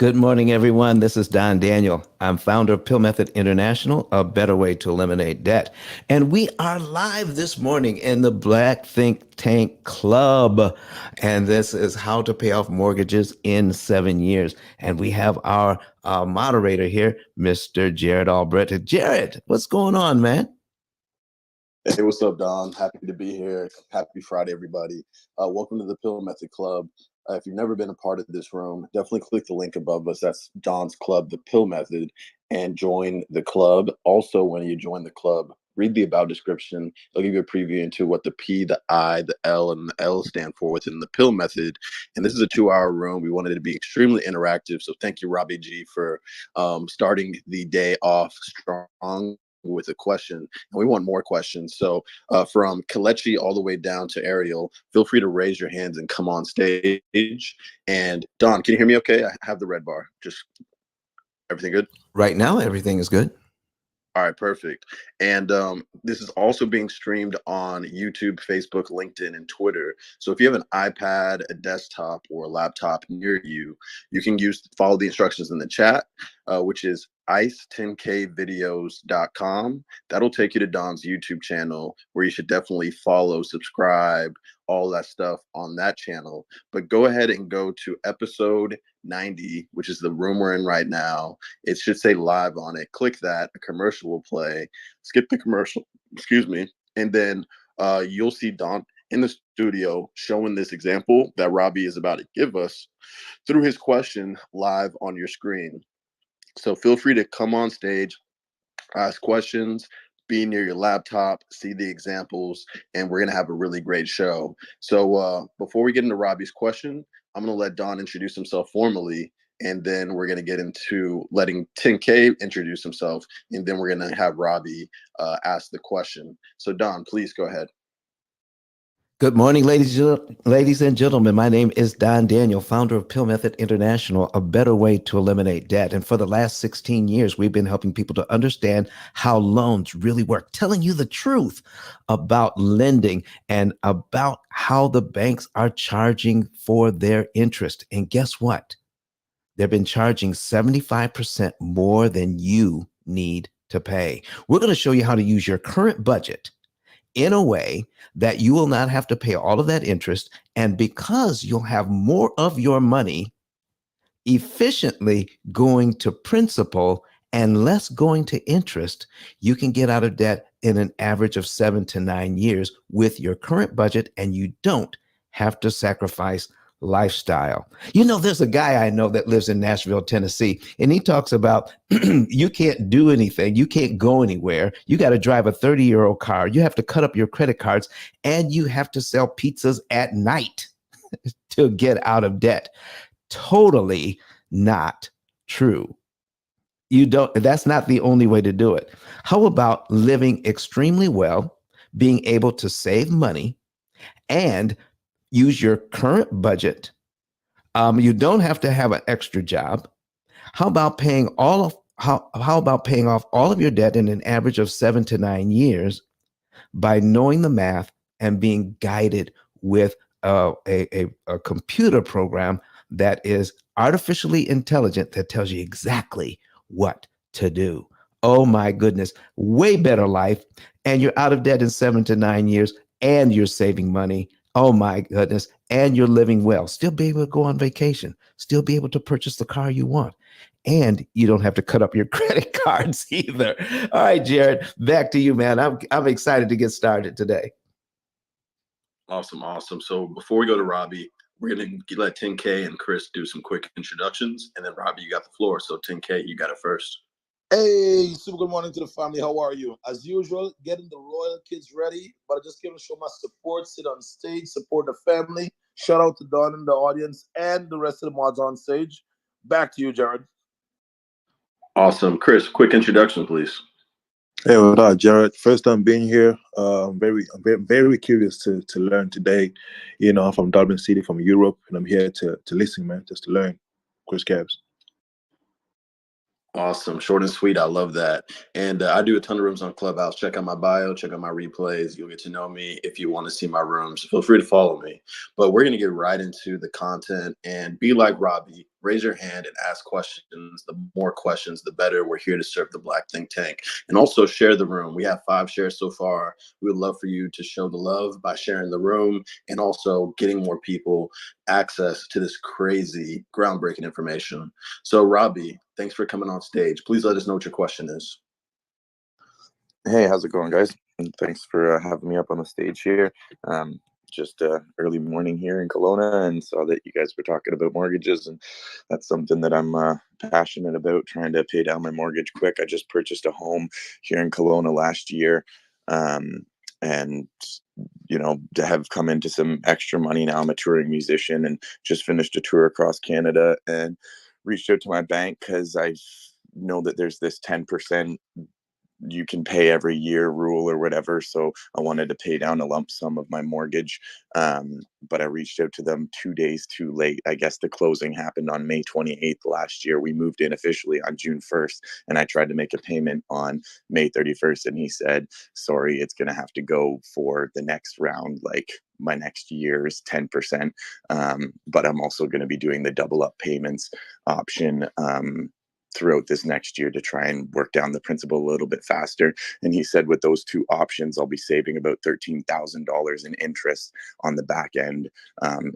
Good morning, everyone. This is Don Daniel. I'm founder of Pill Method International, a better way to eliminate debt. And we are live this morning in the Black Think Tank Club. And this is how to pay off mortgages in 7 years. And we have our moderator here, Mr. Jared Albrecht. Jared, what's going on, man? Hey, what's up, Don? Happy to be here. Happy Friday, everybody. Welcome to the Pill Method Club. If you've never been a part of this room, definitely click the link above us. That's Don's club, the Pill Method, and join the club. Also, when you join the club, read the about description. It'll give you a preview into what the P, the I, the L, and the L stand for within the Pill Method. And this is a 2-hour room. We wanted it to be extremely interactive. So thank you, Robbie G, for starting the day off strong with a question, and we want more questions. So from Kalechi all the way down to Ariel, feel free to raise your hands and come on stage. And Don, can you hear me okay? I have the red bar. Just everything good? Right now, everything is good. All right, perfect. And this is also being streamed on YouTube, Facebook, LinkedIn, and Twitter. So if you have an iPad, a desktop, or a laptop near you, you can follow the instructions in the chat, which is ice10kvideos.com. That'll take you to Don's YouTube channel, where you should definitely follow, subscribe, all that stuff on that channel. But go ahead and go to episode 90, which is the room we're in right now. It should say live on it. Click that. A commercial will play. Skip the commercial, excuse me. And then you'll see Don in the studio showing this example that Robbie is about to give us through his question live on your screen. So feel free to come on stage, ask questions, be near your laptop, see the examples, and we're going to have a really great show. So before we get into Robbie's question, I'm going to let Don introduce himself formally, and then we're going to get into letting 10K introduce himself, and then we're going to have Robbie ask the question. So Don, please go ahead. Good morning, ladies and gentlemen. My name is Don Daniel, founder of Pill Method International, a better way to eliminate debt. And for the last 16 years, we've been helping people to understand how loans really work, telling you the truth about lending and about how the banks are charging for their interest. And guess what? They've been charging 75% more than you need to pay. We're going to show you how to use your current budget in a way that you will not have to pay all of that interest. And because you'll have more of your money efficiently going to principal and less going to interest, you can get out of debt in an average of 7 to 9 years with your current budget, and you don't have to sacrifice lifestyle. You know, there's a guy I know that lives in Nashville, Tennessee, and he talks about you can't do anything. You can't go anywhere. You got to drive a 30-year-old car. You have to cut up your credit cards, and you have to sell pizzas at night to get out of debt. Totally not true. That's not the only way to do it. How about living extremely well, being able to save money, and use your current budget? You don't have to have an extra job. How about paying off all of your debt in an average of 7 to 9 years by knowing the math and being guided with a computer program that is artificially intelligent that tells you exactly what to do? Oh my goodness, way better life. And you're out of debt in 7 to 9 years, and you're saving money. Oh my goodness. And you're living well. Still be able to go on vacation. Still be able to purchase the car you want. And you don't have to cut up your credit cards either. All right, Jared, back to you, man. I'm excited to get started today. Awesome. So before we go to Robbie, we're going to let 10K and Chris do some quick introductions. And then Robbie, you got the floor. So 10K, you got it first. Hey, super good morning to the family. How are you? As usual, getting the royal kids ready, but I just came to show my support, sit on stage, support the family. Shout out to Don in the audience and the rest of the mods on stage. Back to you, Jared. Awesome. Chris, quick introduction, please. Hey, what up, Jared? First time being here. I'm very curious to learn today. You know, I'm from Dublin City, from Europe, and I'm here to listen, man, just to learn. Chris Cabs. Awesome. Short and sweet. I love that. And I do a ton of rooms on Clubhouse. Check out my bio, check out my replays. You'll get to know me. If you want to see my rooms, feel free to follow me. But we're going to get right into the content and be like Robbie. raise your hand and ask questions. The more questions, the better. We're here to serve the Black think tank. And also share the room. We have 5 shares so far. We would love for you to show the love by sharing the room and also getting more people access to this crazy, groundbreaking information. So, Robbie, thanks for coming on stage. Please let us know what your question is. Hey, how's it going, guys? And thanks for having me up on the stage here. Just early morning here in Kelowna, and saw that you guys were talking about mortgages, and that's something that I'm passionate about, trying to pay down my mortgage quick. I just purchased a home here in Kelowna last year, and to have come into some extra money now. I'm a touring musician and just finished a tour across Canada, and reached out to my bank because I know that there's this 10% you can pay every year rule or whatever. So I wanted to pay down a lump sum of my mortgage. But I reached out to them 2 days too late. I guess the closing happened on May 28th last year. We moved in officially on June 1st, and I tried to make a payment on May 31st. And he said, sorry, it's going to have to go for the next round. Like my next year's 10%. But I'm also going to be doing the double up payments option, throughout this next year to try and work down the principal a little bit faster. And he said with those 2 options, I'll be saving about $13,000 in interest on the back end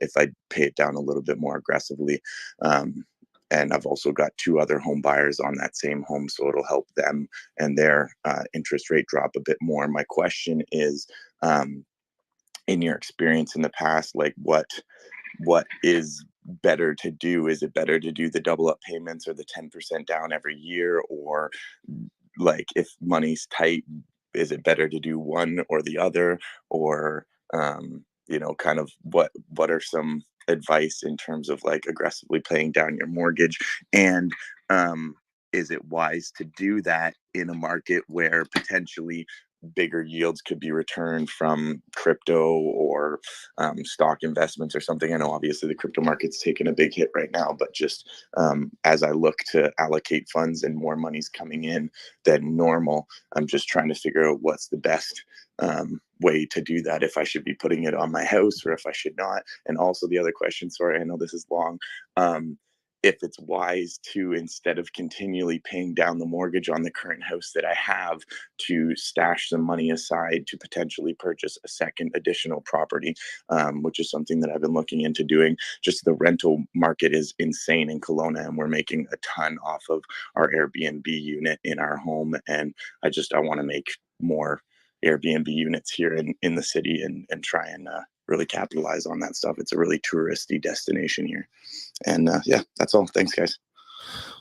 if I pay it down a little bit more aggressively. And I've also got 2 other home buyers on that same home, so it'll help them and their interest rate drop a bit more. My question is, in your experience in the past, like what is better to do? Is it better to do the double up payments or the 10% down every year? Or like if money's tight, is it better to do one or the other? Or, kind of what are some advice in terms of like aggressively paying down your mortgage? And is it wise to do that in a market where potentially bigger yields could be returned from crypto or stock investments or something? I know obviously the crypto market's taken a big hit right now, but just as I look to allocate funds and more money's coming in than normal, I'm just trying to figure out what's the best way to do that, if I should be putting it on my house or if I should not. And also the other question, sorry, I know this is long, if it's wise to, instead of continually paying down the mortgage on the current house that I have, to stash some money aside to potentially purchase a second additional property, which is something that I've been looking into doing. Just the rental market is insane in Kelowna, and we're making a ton off of our Airbnb unit in our home. And I want to make more Airbnb units here in the city and try and really capitalize on that stuff. It's a really touristy destination here. And yeah, that's all. Thanks, guys.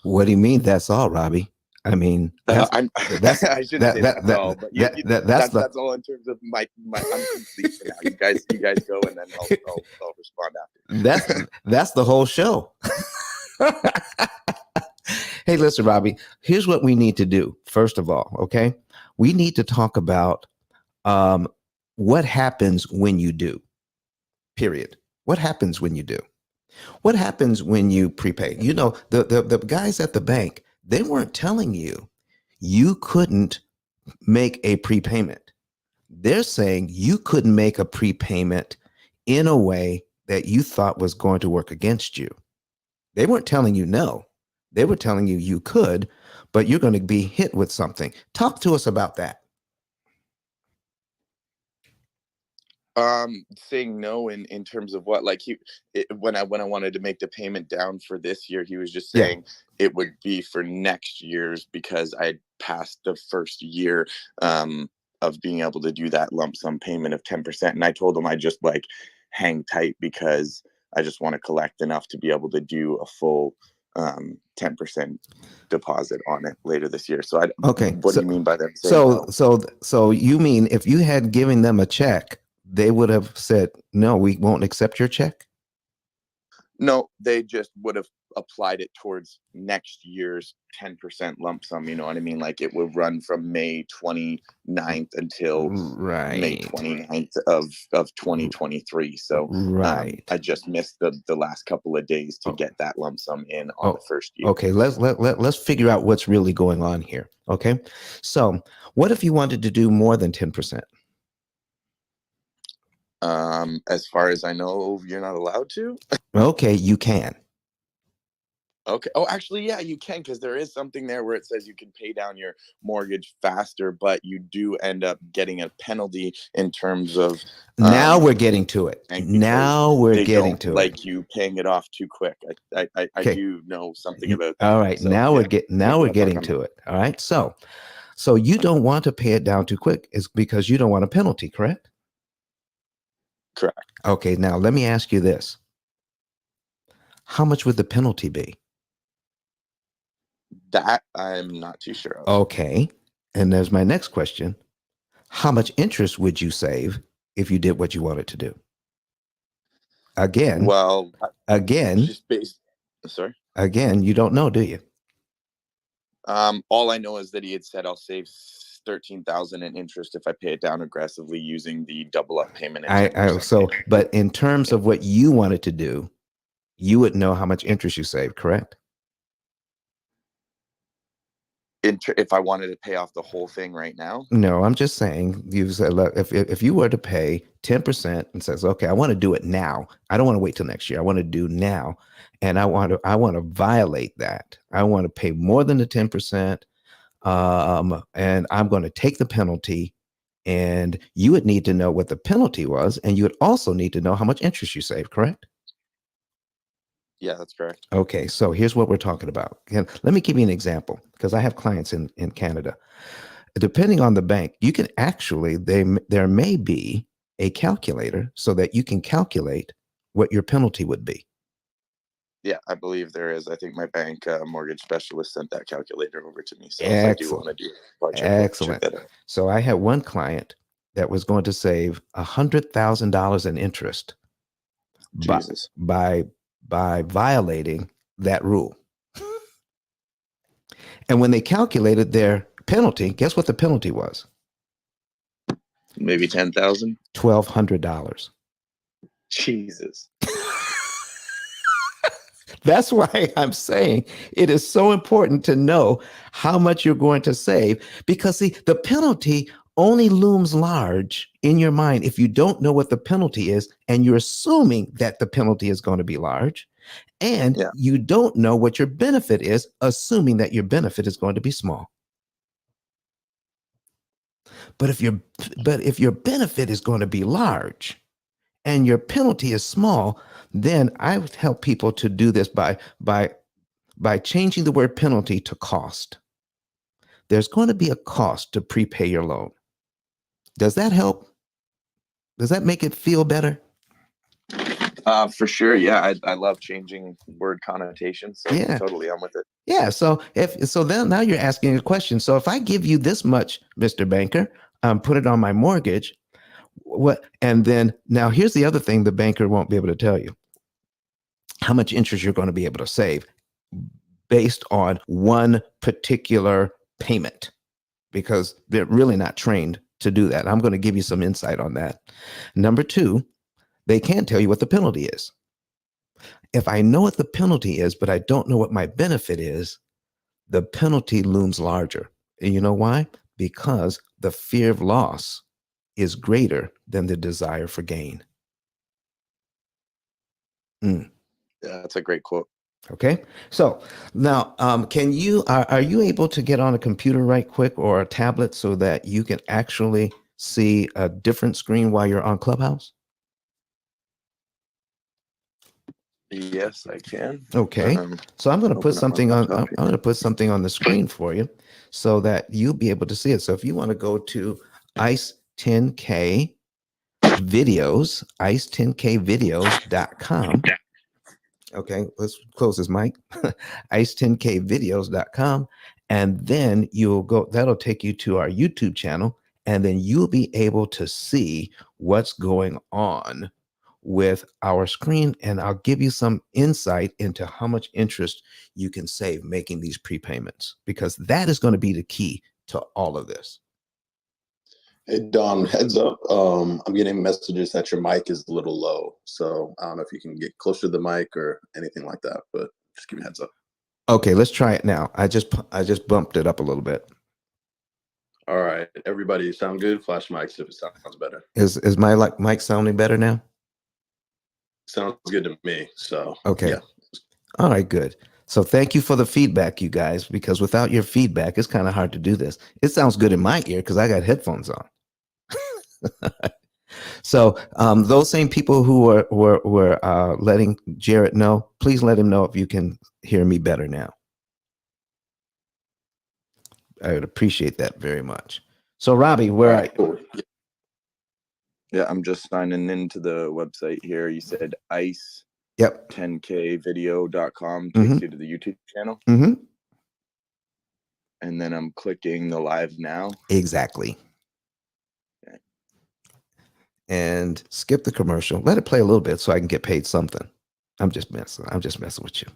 What do you mean that's all, Robbie? I mean, that's I shouldn't say that's all, but that's all in terms of my I'm complete for now. You guys go, and then I'll respond after. That's the whole show. Hey, listen, Robbie, here's what we need to do. First of all, okay, we need to talk about what happens when you do, period. What happens when you do? What happens when you prepay? The guys at the bank, they weren't telling you you couldn't make a prepayment. They're saying you couldn't make a prepayment in a way that you thought was going to work against you. They weren't telling you no. They were telling you you could, but you're going to be hit with something. Talk to us about that. Saying no in terms of what, like when I wanted to make the payment down for this year, he was just saying it would be for next year's because I passed the first year of being able to do that lump sum payment of 10%. And I told him I just like hang tight because I just want to collect enough to be able to do a full 10% deposit on it later this year. So what do you mean by that? So you mean if you had given them a check, they would have said, no, we won't accept your check? No, they just would have applied it towards next year's 10% lump sum. You know what I mean? Like it would run from May 29th until May 29th of 2023. So I just missed the last couple of days to get that lump sum in on the first year. Okay, let's figure out what's really going on here. Okay, so what if you wanted to do more than 10%? As far as I know, you're not allowed to. Okay, you can. Okay. Oh, actually, yeah, you can, because there is something there where it says you can pay down your mortgage faster, but you do end up getting a penalty in terms of Now we're getting to it. because Now we're they getting don't to it. like you paying it off too quick. I Okay. do know something about that. All right. So Now yeah, now we we're can talk getting on to that. it. All right. So you don't want to pay it down too quick. It's because you don't want a penalty, correct? Correct. Okay. Now let me ask you this. How much would the penalty be? That I'm not too sure of. Okay. And there's my next question. How much interest would you save if you did what you wanted to do? Again, Well, again, just based. Sorry. again, you don't know, do you? All I know is that he had said I'll save 13,000 in interest if I pay it down aggressively using the double up payment at 10%. But in terms of what you wanted to do, you would know how much interest you save, correct? If I wanted to pay off the whole thing right now, No, I'm just saying. You said, look, if you were to pay 10% and says, okay, I want to do it now. I don't want to wait till next year. I want to do now, and I want to violate that. I want to pay more than the 10%, and I'm going to take the penalty. And you would need to know what the penalty was, and you would also need to know how much interest you save, correct? yeah, that's correct. Okay, so here's what we're talking about. And let me give you an example, because I have clients in Canada. Depending on the bank, you can actually, there may be a calculator so that you can calculate what your penalty would be. Yeah, I believe there is. I think my bank mortgage specialist sent that calculator over to me. So if I do want to do it, check Excellent. that out. So I had one client that was going to save $100,000 in interest Jesus. by violating that rule. And when they calculated their penalty, guess what the penalty was? Maybe 10,000. $1,200. Jesus. That's why I'm saying it is so important to know how much you're going to save, because see, the penalty only looms large in your mind if you don't know what the penalty is and you're assuming that the penalty is going to be large, and you don't know what your benefit is, assuming that your benefit is going to be small. But if your benefit is going to be large and your penalty is small, then I would help people to do this by changing the word penalty to cost. There's going to be a cost to prepay your loan. Does that help? Does that make it feel better? For sure. Yeah, I love changing word connotations. So Yeah. totally, I'm with it. Yeah. So then now you're asking a question. So if I give you this much, Mr. Banker, put it on my mortgage, and then now here's the other thing the banker won't be able to tell you: how much interest you're going to be able to save based on one particular payment, because they're really not trained to do that. I'm going to give you some insight on that. Number two, they can't tell you what the penalty is. If I know what the penalty is, but I don't know what my benefit is, the penalty looms larger. And you know why? Because the fear of loss is greater than the desire for gain. Yeah, that's a great quote. Okay. So now, are you able to get on a computer right quick or a tablet so that you can actually see a different screen while you're on Clubhouse? Yes, I can. Okay. So I'm going to put something on. I'm here. going to put something on the screen for you so that you'll be able to see it. So if you want to go to ICE 10K videos, ice10kvideos.com. Okay, let's close this mic. ice10kvideos.com. And then that'll take you to our YouTube channel. And then you'll be able to see what's going on with our screen. And I'll give you some insight into how much interest you can save making these prepayments, because that is going to be the key to all of this. Hey, Don, heads up. I'm getting messages that your mic is a little low. So I don't know if you can get closer to the mic or anything like that, but just give me a heads up. Okay, let's try it now. I just bumped it up a little bit. All right, everybody, sound good? Flash mics if it sounds better. Is my mic sounding better now? Sounds good to me. So okay. Yeah. All right, good. So thank you for the feedback, you guys, because without your feedback, it's kind of hard to do this. It sounds good in my ear because I got headphones on. So those same people who were letting Jarrett know, please let him know if you can hear me better now. I would appreciate that very much. So Robbie, where All are right, you? cool. Yeah, I'm just signing into the website here. You said ice Yep. 10kvideo.com takes you to the YouTube channel. Mm-hmm. And then I'm clicking the live now. Exactly. Okay. And skip the commercial. Let it play a little bit so I can get paid something. I'm just messing with you.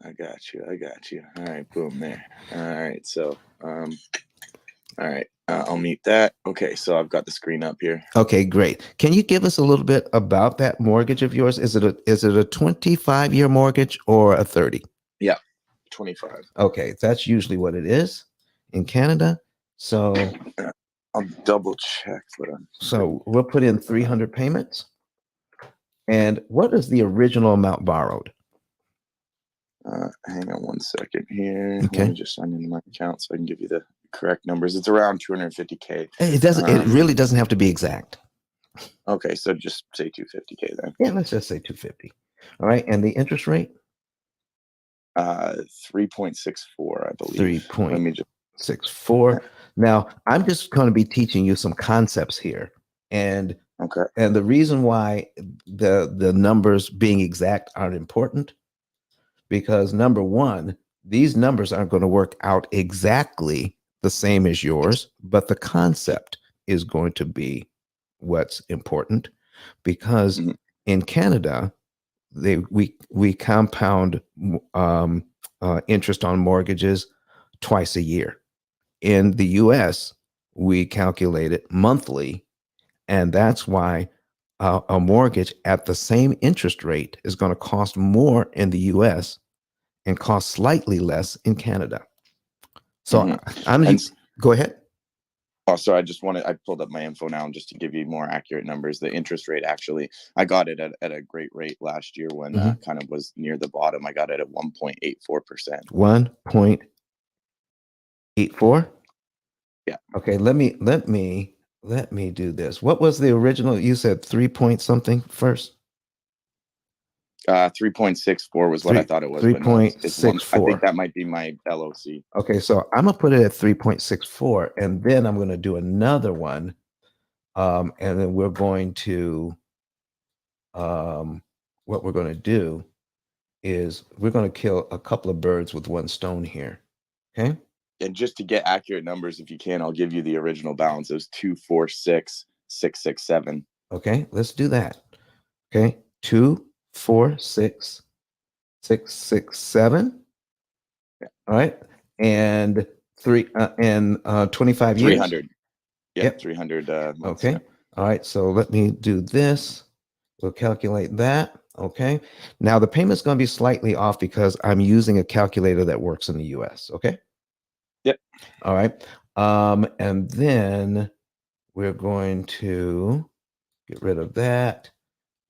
I got you. All right, boom, there. All right, so all right, I'll mute that. Okay, so I've got the screen up here. Okay, great. Can you give us a little bit about that mortgage of yours? Is it a 25-year mortgage or a 30? Yeah, 25. Okay, that's usually what it is in Canada. So I'll double check what I'm. So we'll put in 300 payments. And what is the original amount borrowed? Hang on one second here. Okay. Let me just sign into my account so I can give you the correct numbers. It's around 250K. It doesn't. It really doesn't have to be exact. Okay, so just say 250K then. Yeah, let's just say 250. All right, and the interest rate? 3.64, I believe. Let me just 3.64. Now, I'm just going to be teaching you some concepts here, and okay. And the reason why the numbers being exact aren't important, because number one, these numbers aren't going to work out exactly the same as yours, but the concept is going to be what's important, because in Canada, we compound interest on mortgages twice a year. In the US, we calculate it monthly, and that's why a mortgage at the same interest rate is going to cost more in the US and cost slightly less in Canada. So go ahead. Also, I pulled up my info now just to give you more accurate numbers. The interest rate, actually, I got it at a great rate last year when kind of was near the bottom. I got it at 1.84%. 1.84? Yeah. Okay, let me do this. What was the original? You said 3 point something first? 3.64 was what I thought it was. 3.64. I think that might be my LOC. Okay, so I'm gonna put it at 3.64, and then I'm gonna do another one, and then we're going to, what we're gonna do is we're gonna kill a couple of birds with one stone here. Okay. And just to get accurate numbers, if you can, I'll give you the original balance. It was 246,667. Okay, let's do that. Okay, 246,667. Yeah. All right, and 25 years. 300. Yep. 300 months. Okay. Yeah. All right. So let me do this. We'll calculate that. Okay. Now the payment's going to be slightly off because I'm using a calculator that works in the US. Okay. Yep. All right. And then we're going to get rid of that.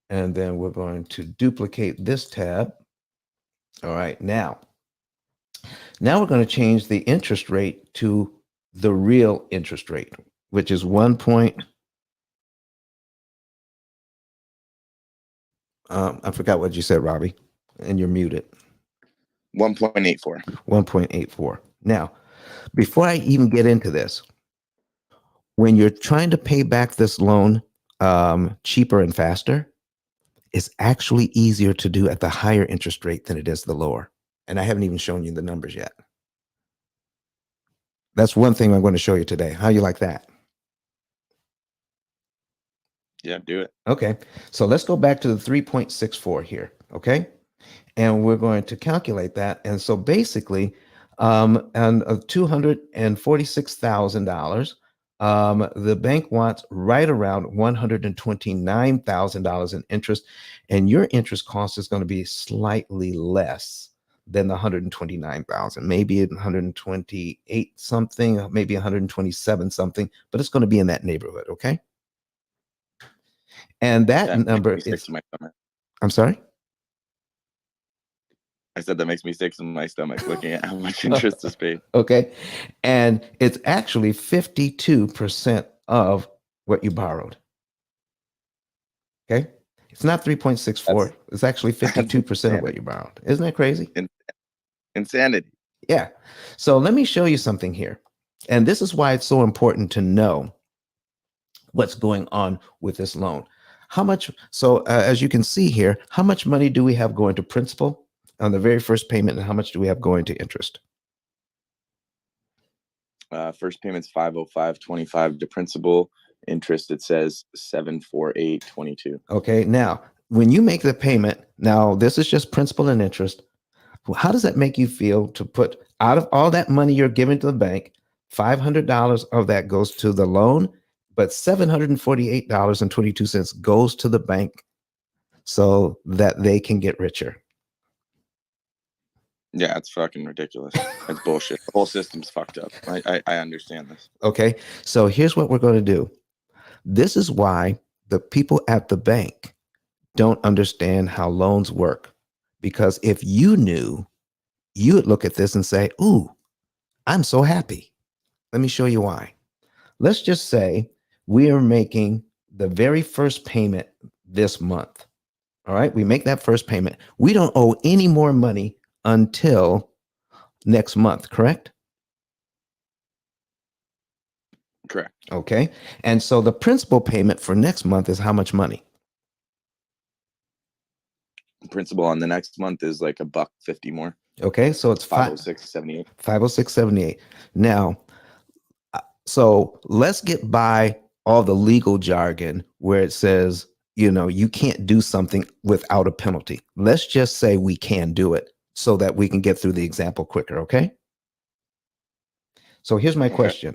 And then we're going to duplicate this tab. All right. Now we're going to change the interest rate to the real interest rate, which is 1 point. I forgot what you said, Robbie, and you're muted. 1.84. 1.84. Now, before I even get into this, when you're trying to pay back this loan cheaper and faster, it's actually easier to do at the higher interest rate than it is the lower. And I haven't even shown you the numbers yet. That's one thing I'm going to show you today. How you like that? Yeah, do it. Okay. So let's go back to the 3.64 here. Okay. And we're going to calculate that. And so basically, and $246,000, the bank wants right around $129,000 in interest, and your interest cost is going to be slightly less than the 129,000, maybe 128 something, maybe 127 something, but it's going to be in that neighborhood. Okay. And that number is, I'm sorry? I said that makes me sick in my stomach looking at how much interest is paid. Okay. And it's actually 52% of what you borrowed. Okay. It's not 3.64. It's actually 52% of what you borrowed. Isn't that crazy? Insanity. Yeah. So let me show you something here. And this is why it's so important to know what's going on with this loan. How much? So as you can see here, how much money do we have going to principal on the very first payment, and how much do we have going to interest? First payment's 505.25 to principal. Interest, it says 748.22. Okay. Now, when you make the payment, now this is just principal and interest. How does that make you feel to put out of all that money you're giving to the bank, $500 of that goes to the loan, but $748.22 goes to the bank so that they can get richer? Yeah, it's fucking ridiculous. It's bullshit. The whole system's fucked up. I understand this. Okay. So here's what we're going to do. This is why the people at the bank don't understand how loans work. Because if you knew, you would look at this and say, ooh, I'm so happy. Let me show you why. Let's just say we are making the very first payment this month. All right. We make that first payment. We don't owe any more money until next month, correct? Correct. Okay. And so the principal payment for next month is how much money? Principal on the next month is like $1.50 more. Okay. So it's 506.78. 506.78. Now, so let's get by all the legal jargon where it says, you know, you can't do something without a penalty. Let's just say we can do it so that we can get through the example quicker. Okay. So here's my question.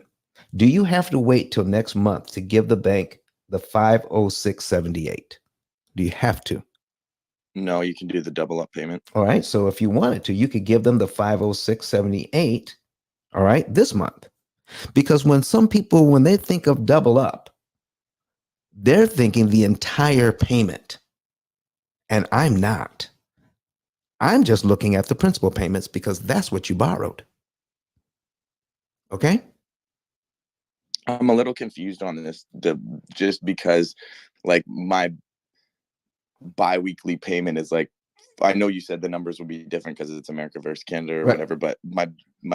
Do you have to wait till next month to give the bank the 506.78? Do you have to? No, you can do the double up payment. All right. So if you wanted to, you could give them the 506.78, all right, this month. Because when some people, when they think of double up, they're thinking the entire payment. And I'm not. I'm just looking at the principal payments because that's what you borrowed. Okay. I'm a little confused on this, just because like my bi-weekly payment is like, I know you said the numbers would be different because it's America versus Canada or whatever, but my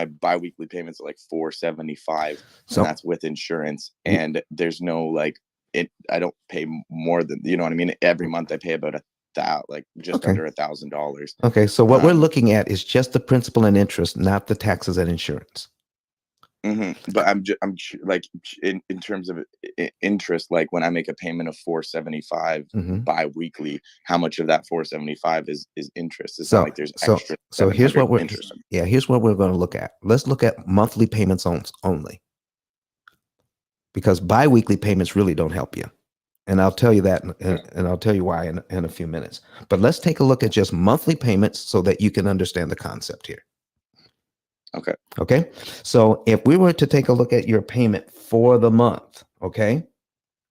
bi-weekly payments are like $475, and that's with insurance. And there's no like I don't pay more than, you know what I mean? Every month I pay about under $1,000. Okay, so what we're looking at is just the principal and interest, not the taxes and insurance. But I'm like in terms of interest, like when I make a payment of $475 bi-weekly, how much of that $475 is interest? It's not like there's extra. So here's what we're here's what we're going to look at. Let's look at monthly payments only, because bi-weekly payments really don't help you, and I'll tell you that, and I'll tell you why in a few minutes. But let's take a look at just monthly payments so that you can understand the concept here. Okay. So if we were to take a look at your payment for the month, okay.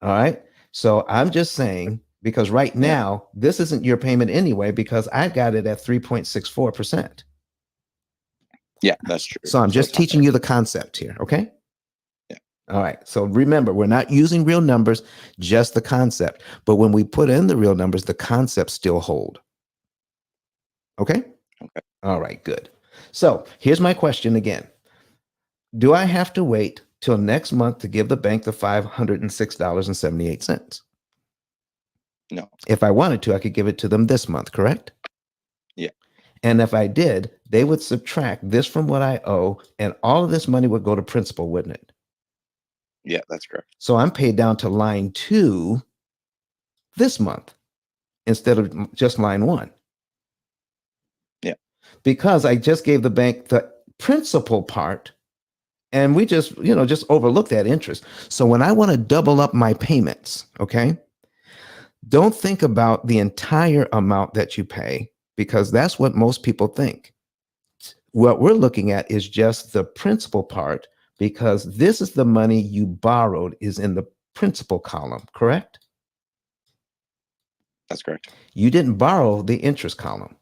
All right. So I'm just saying, because right now, this isn't your payment anyway, because I got it at 3.64%. Yeah, that's true. So I'm just teaching you the concept here. Okay. Yeah. All right. So remember, we're not using real numbers, just the concept. But when we put in the real numbers, the concepts still hold. Okay. All right. Good. So here's my question again. Do I have to wait till next month to give the bank the $506.78? No. If I wanted to, I could give it to them this month, correct? Yeah. And if I did, they would subtract this from what I owe, and all of this money would go to principal, wouldn't it? Yeah, that's correct. So I'm paid down to line 2 this month instead of just line 1. Yeah. Because I just gave the bank the principal part, and we just overlook that interest. So when I want to double up my payments, okay, don't think about the entire amount that you pay, because that's what most people think. What we're looking at is just the principal part, because this is the money you borrowed is in the principal column, correct? That's correct. You didn't borrow the interest column.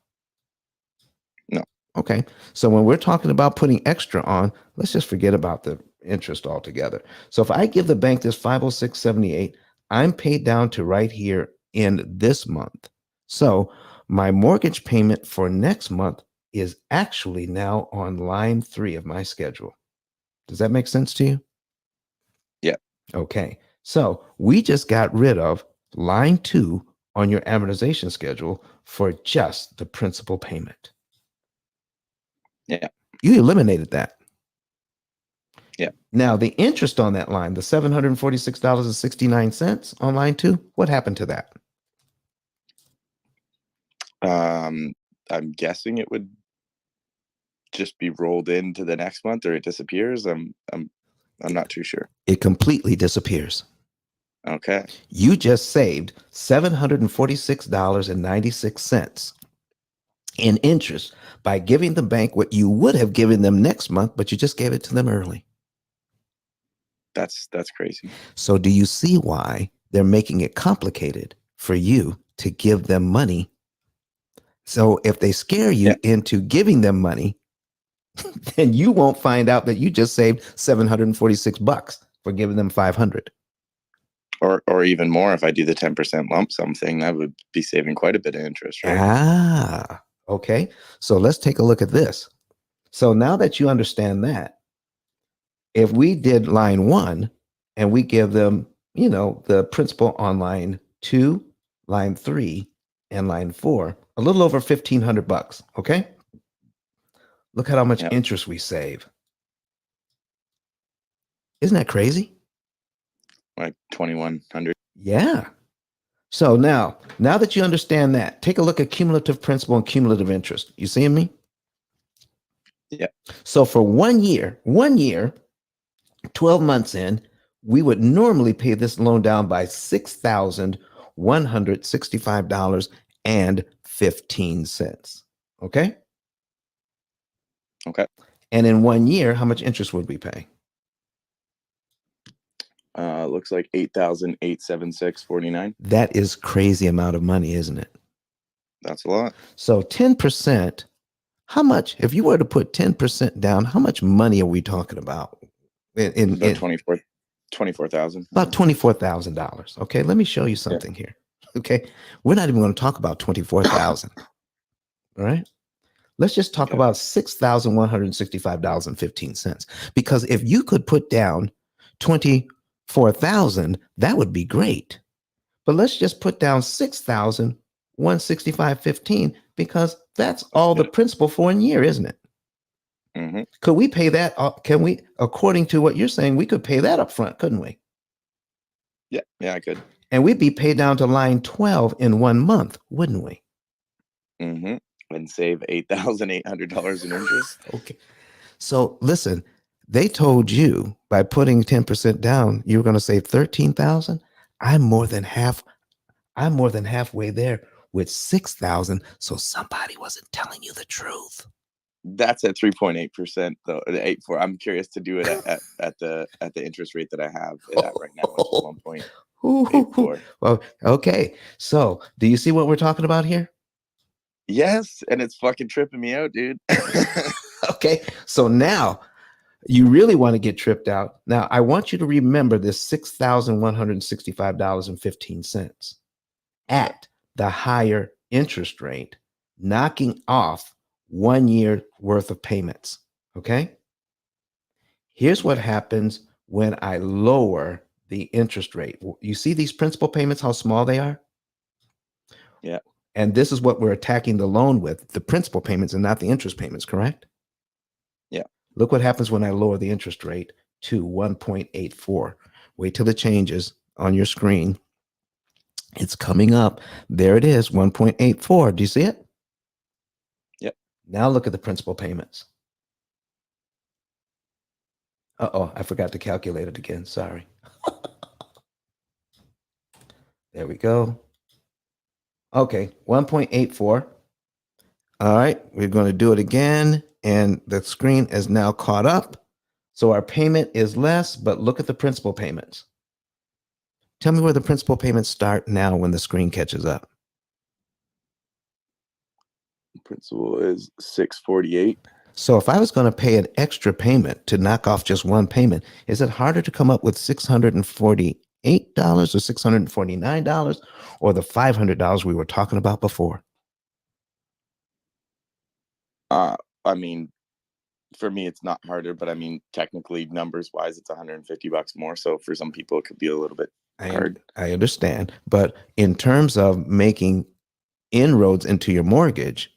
Okay. So when we're talking about putting extra on, let's just forget about the interest altogether. So if I give the bank this 506.78, I'm paid down to right here in this month. So my mortgage payment for next month is actually now on line 3 of my schedule. Does that make sense to you? Yeah. Okay. So we just got rid of line 2 on your amortization schedule for just the principal payment. Yeah. You eliminated that. Yeah. Now, the interest on that line, the $746.69 on line 2, what happened to that? I'm guessing it would just be rolled into the next month, or it disappears. I'm not too sure. It completely disappears. Okay. You just saved $746.96 in interest by giving the bank what you would have given them next month, but you just gave it to them early. That's crazy. So do you see why they're making it complicated for you to give them money? So if they scare you into giving them money, then you won't find out that you just saved $746 for giving them 500. Or even more, if I do the 10% lump sum thing, that would be saving quite a bit of interest, right? Ah, okay. So let's take a look at this. So now that you understand that, if we did line 1 and we give them, the principal on line 2, line 3, and line 4, a little over $1,500. Okay. Look at how much interest we save. Isn't that crazy? Like 2,100. Yeah. So now that you understand that, take a look at cumulative principal and cumulative interest. You seeing me? Yeah. So for 1 year, 12 months in, we would normally pay this loan down by $6,165.15. Okay. Okay. And in 1 year, how much interest would we pay? Looks like $8,876.49. That is crazy amount of money, isn't it? That's a lot. So 10%, how much, if you were to put 10% down, how much money are we talking about? About 24,000. About $24,000. Okay, let me show you something here. Okay, we're not even going to talk about 24,000. All right, let's just talk about $6,165.15. Because if you could put down 24,000, that would be great. But let's just put down 6,165.15 because that's all the principal for a year, isn't it? Mm-hmm. Could we pay that? Can we, according to what you're saying, we could pay that up front, couldn't we? Yeah, I could. And we'd be paid down to line 12 in 1 month, wouldn't we? Mm-hmm. And save $8,800 in interest. Okay. So listen, they told you by putting 10% down, you were going to save 13,000. I'm more than halfway there with 6,000. So somebody wasn't telling you the truth. That's at 3.8% though. 8.4. I'm curious to do it at the interest rate that I have it at right now, which is 1.84. Well, okay. So do you see what we're talking about here? Yes, and it's fucking tripping me out, dude. Okay. So now you really want to get tripped out. Now I want you to remember this $6,165.15 at the higher interest rate, knocking off 1 year worth of payments. Okay. Here's what happens when I lower the interest rate. You see these principal payments, how small they are? Yeah. And this is what we're attacking the loan with, the principal payments and not the interest payments, correct? Yeah. Look what happens when I lower the interest rate to 1.84. Wait till it changes on your screen. It's coming up. There it is, 1.84. Do you see it? Yep. Now look at the principal payments. Uh-oh, I forgot to calculate it again. Sorry. There we go. Okay, 1.84. All right, we're going to do it again. And the screen is now caught up. So our payment is less, but look at the principal payments. Tell me where the principal payments start now when the screen catches up. Principal is 648. So if I was going to pay an extra payment to knock off just one payment, is it harder to come up with $648 or $649 or the $500 we were talking about before? I mean, for me, it's not harder, but I mean, technically, numbers wise, it's $150 more. So for some people, it could be a little bit hard. I understand. But in terms of making inroads into your mortgage,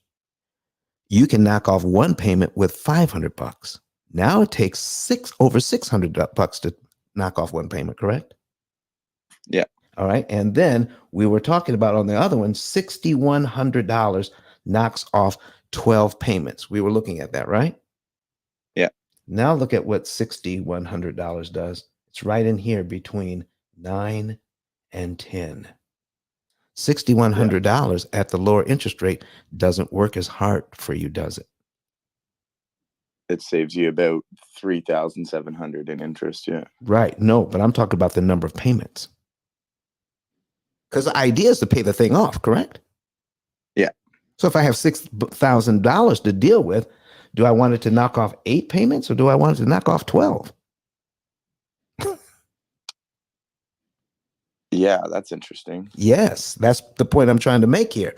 you can knock off one payment with $500. Now it takes over $600 to knock off one payment, correct? Yeah. All right. And then we were talking about on the other one, $6,100 knocks off 12 payments. We were looking at that, right? Yeah. Now look at what $6,100 does. It's right in here between 9 and 10. $6,100 at the lower interest rate doesn't work as hard for you, does it? It saves you about $3,700 in interest. Yeah. Right. No, but I'm talking about the number of payments. Because the idea is to pay the thing off, correct? Yeah. So if I have $6,000 to deal with, do I want it to knock off 8 payments or do I want it to knock off 12? Yeah, that's interesting. Yes, that's the point I'm trying to make here.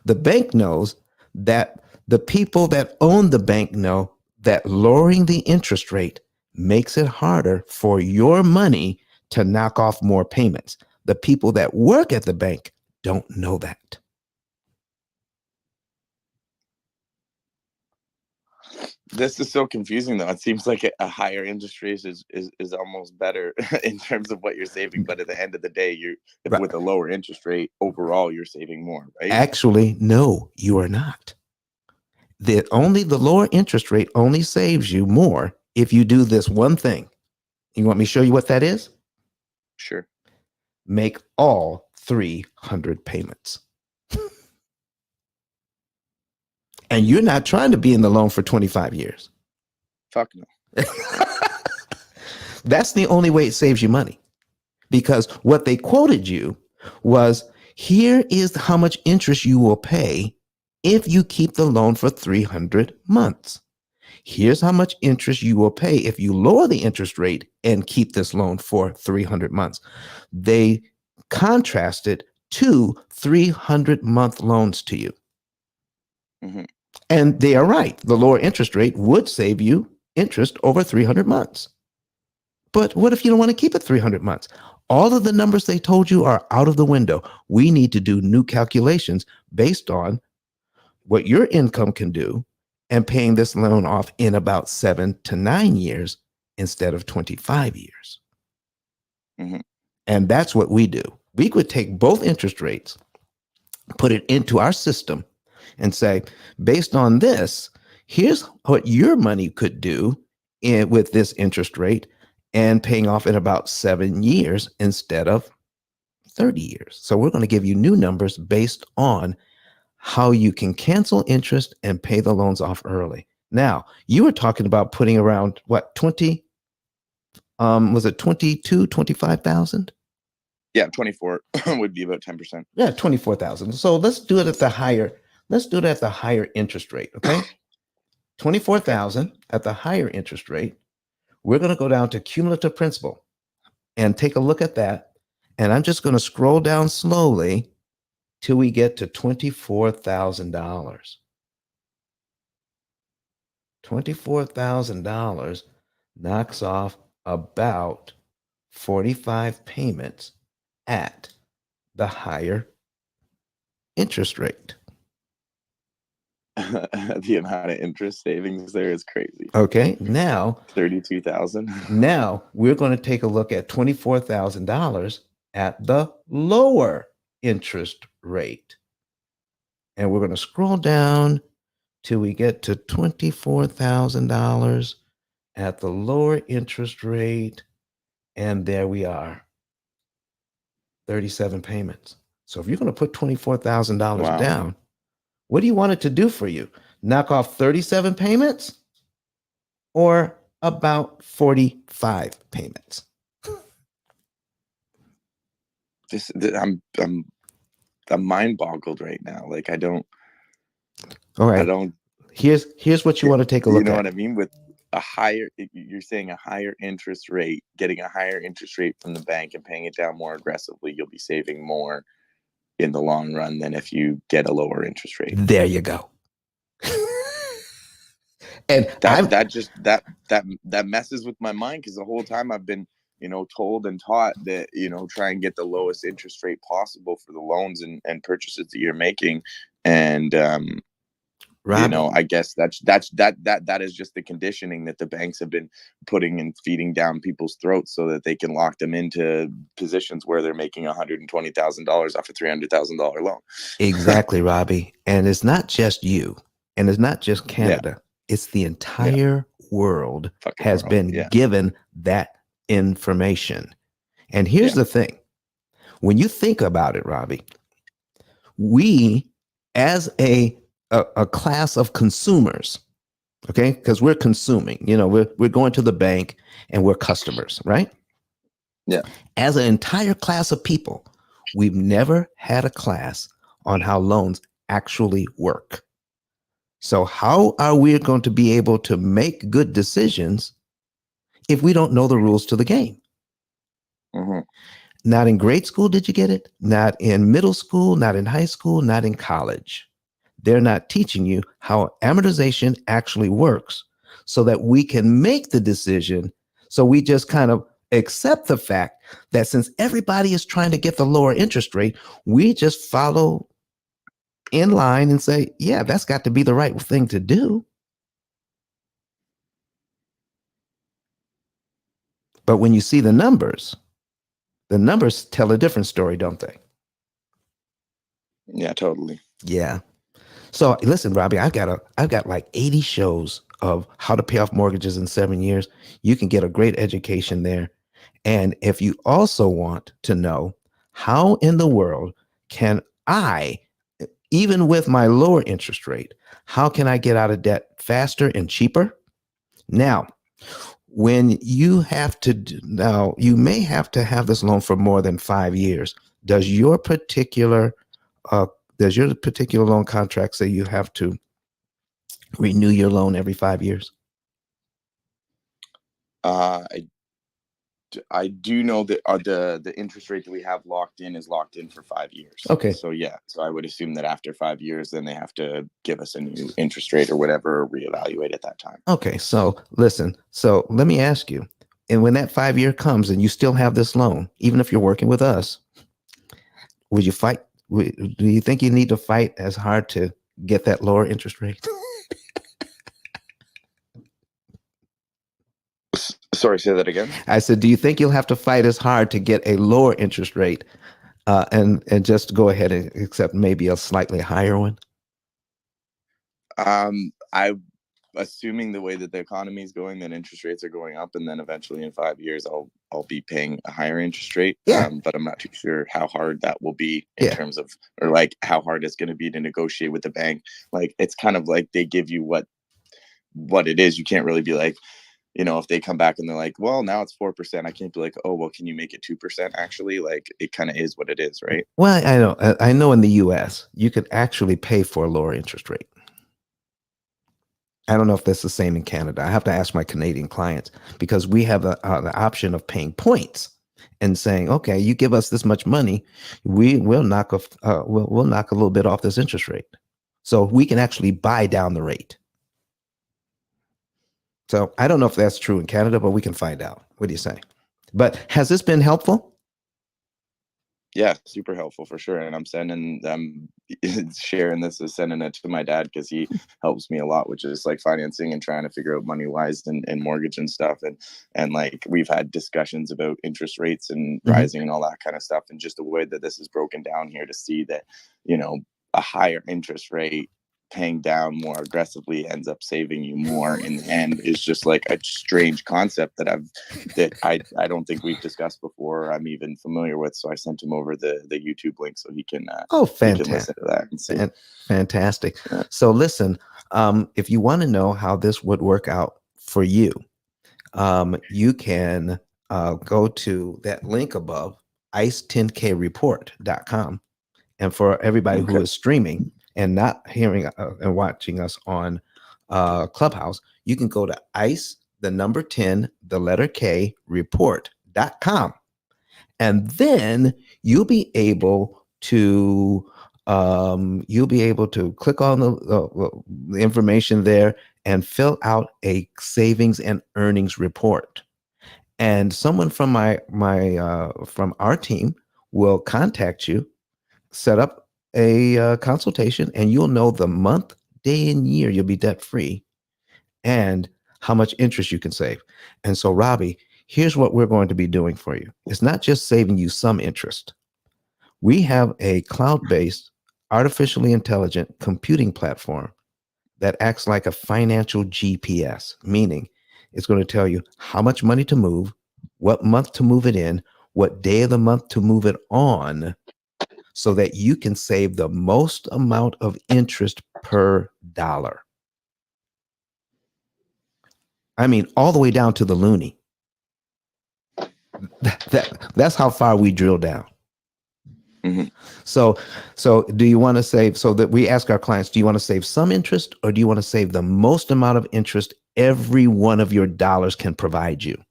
The bank knows that the people that own the bank know that lowering the interest rate makes it harder for your money to knock off more payments. The people that work at the bank don't know that. This is so confusing, though. It seems like a higher interest rate is almost better in terms of what you're saving. But at the end of the day, Right. with a lower interest rate, overall, you're saving more, right? Actually, no, you are not. The lower interest rate only saves you more if you do this one thing. You want me to show you what that is? Sure. Make all 300 payments. And you're not trying to be in the loan for 25 years. Fuck no. That's the only way it saves you money. Because what they quoted you was, here is how much interest you will pay if you keep the loan for 300 months. Here's how much interest you will pay if you lower the interest rate and keep this loan for 300 months. They contrasted 2 300-month loans to you. Mm-hmm. And they are right. The lower interest rate would save you interest over 300 months. But what if you don't want to keep it 300 months? All of the numbers they told you are out of the window. We need to do new calculations based on what your income can do and paying this loan off in about 7 to 9 years instead of 25 years. Mm-hmm. And that's what we do. We could take both interest rates, put it into our system, and say, based on this, here's what your money could do with this interest rate and paying off in about 7 years instead of 30 years. So we're going to give you new numbers based on how you can cancel interest and pay the loans off early. Now, you were talking about putting around what, 20? Was it 22, 25,000? Yeah, 24 would be about 10%. Yeah, 24,000. So let's do it at the higher. Let's do it at the higher interest rate. Okay. 24,000 at the higher interest rate. We're going to go down to cumulative principal and take a look at that. And I'm just going to scroll down slowly till we get to $24,000. $24,000 knocks off about 45 payments at the higher interest rate. The amount of interest savings there is crazy. Okay, now 32,000. Now we're going to take a look at $24,000 at the lower interest rate. And we're going to scroll down till we get to $24,000 at the lower interest rate. And there we are. 37 payments. So if you're going to put $24,000 down, what do you want it to do for you? Knock off 37 payments or about 45 payments? I'm mind boggled right now. Like, I don't. All I right. don't. Here's what you want to take a You look know at. what I mean? With a higher, you're saying a higher interest rate, getting a higher interest rate from the bank and paying it down more aggressively, you'll be saving more in the long run than if you get a lower interest rate. There you go. And that messes with my mind, because the whole time I've been, told and taught that, try and get the lowest interest rate possible for the loans and purchases that you're making. And Robbie, I guess that is just the conditioning that the banks have been putting and feeding down people's throats so that they can lock them into positions where they're making $120,000 off a $300,000 loan. exactly, Robbie. And it's not just you, and it's not just Canada. It's the entire world Fucking has world. been given that information. And here's the thing. When you think about it, Robbie, we as a class of consumers, okay, because we're consuming, we're going to the bank and we're customers, right? Yeah. As an entire class of people, we've never had a class on how loans actually work. So how are we going to be able to make good decisions if we don't know the rules to the game? Mm-hmm. Not in grade school did you get it? Not in middle school, not in high school, not in college. They're not teaching you how amortization actually works so that we can make the decision. So we just kind of accept the fact that since everybody is trying to get the lower interest rate, we just follow in line and say, yeah, that's got to be the right thing to do. But when you see the numbers tell a different story, don't they? Yeah, totally. Yeah. So listen, Robbie, I've got like 80 shows of how to pay off mortgages in 7 years. You can get a great education there. And if you also want to know how in the world can I, even with my lower interest rate, how can I get out of debt faster and cheaper? Now, when you have to, now you may have to have this loan for more than 5 years. Does your particular loan contract say you have to renew your loan every 5 years? I do know that the interest rate that we have locked in is locked in for 5 years. Okay. So yeah, so I would assume that after 5 years, then they have to give us a new interest rate or whatever, or reevaluate at that time. Okay. So listen, so let me ask you, and when that 5 year comes and you still have this loan, even if you're working with us, would you fight? Do you think you need to fight as hard to get that lower interest rate? Sorry, say that again. I said, do you think you'll have to fight as hard to get a lower interest rate and just go ahead and accept maybe a slightly higher one? I assuming the way that the economy is going, that interest rates are going up, and then eventually in 5 years I'll be paying a higher interest rate. Yeah. But I'm not too sure how hard that will be in terms of, or like how hard it's going to be to negotiate with the bank. Like it's kind of like they give you what it is. You can't really be like, if they come back and they're like, well, now it's 4%, I can't be like, oh, well, can you make it 2%? Actually, like it kind of is what it is, right? Well, I know in the US, you could actually pay for a lower interest rate. I don't know if that's the same in Canada. I have to ask my Canadian clients because we have the option of paying points and saying, okay, you give us this much money, we'll knock a little bit off this interest rate. So we can actually buy down the rate. So I don't know if that's true in Canada, but we can find out. What do you say? But has this been helpful? Yeah, super helpful for sure. And I'm sharing this, sending it to my dad because he helps me a lot, which is like financing and trying to figure out money wise and mortgage and stuff. And like we've had discussions about interest rates and rising and all that kind of stuff. And just the way that this is broken down here to see that, a higher interest rate paying down more aggressively ends up saving you more in the end is just like a strange concept that I don't think we've discussed before. I'm even familiar with. So I sent him over the YouTube link so he can fantastic. he can listen to that and see. Fantastic. Yeah. So listen, if you want to know how this would work out for you, you can go to that link above, ice10kreport.com. And for everybody who is streaming, and not hearing and watching us on Clubhouse, you can go to ICE, the number 10, the letter K, report.com. And then you'll be able to click on the information there and fill out a savings and earnings report. And someone from from our team will contact you, set up a consultation, and you'll know the month, day, and year you'll be debt free, and how much interest you can save. And so, Robbie, here's what we're going to be doing for you. It's not just saving you some interest. We have a cloud-based, artificially intelligent computing platform that acts like a financial GPS, meaning it's going to tell you how much money to move, what month to move it in, what day of the month to move it on, so that you can save the most amount of interest per dollar. I mean, all the way down to the loonie. That's how far we drill down. Mm-hmm. So do you want to save, so that we ask our clients, do you want to save some interest, or do you want to save the most amount of interest every one of your dollars can provide you?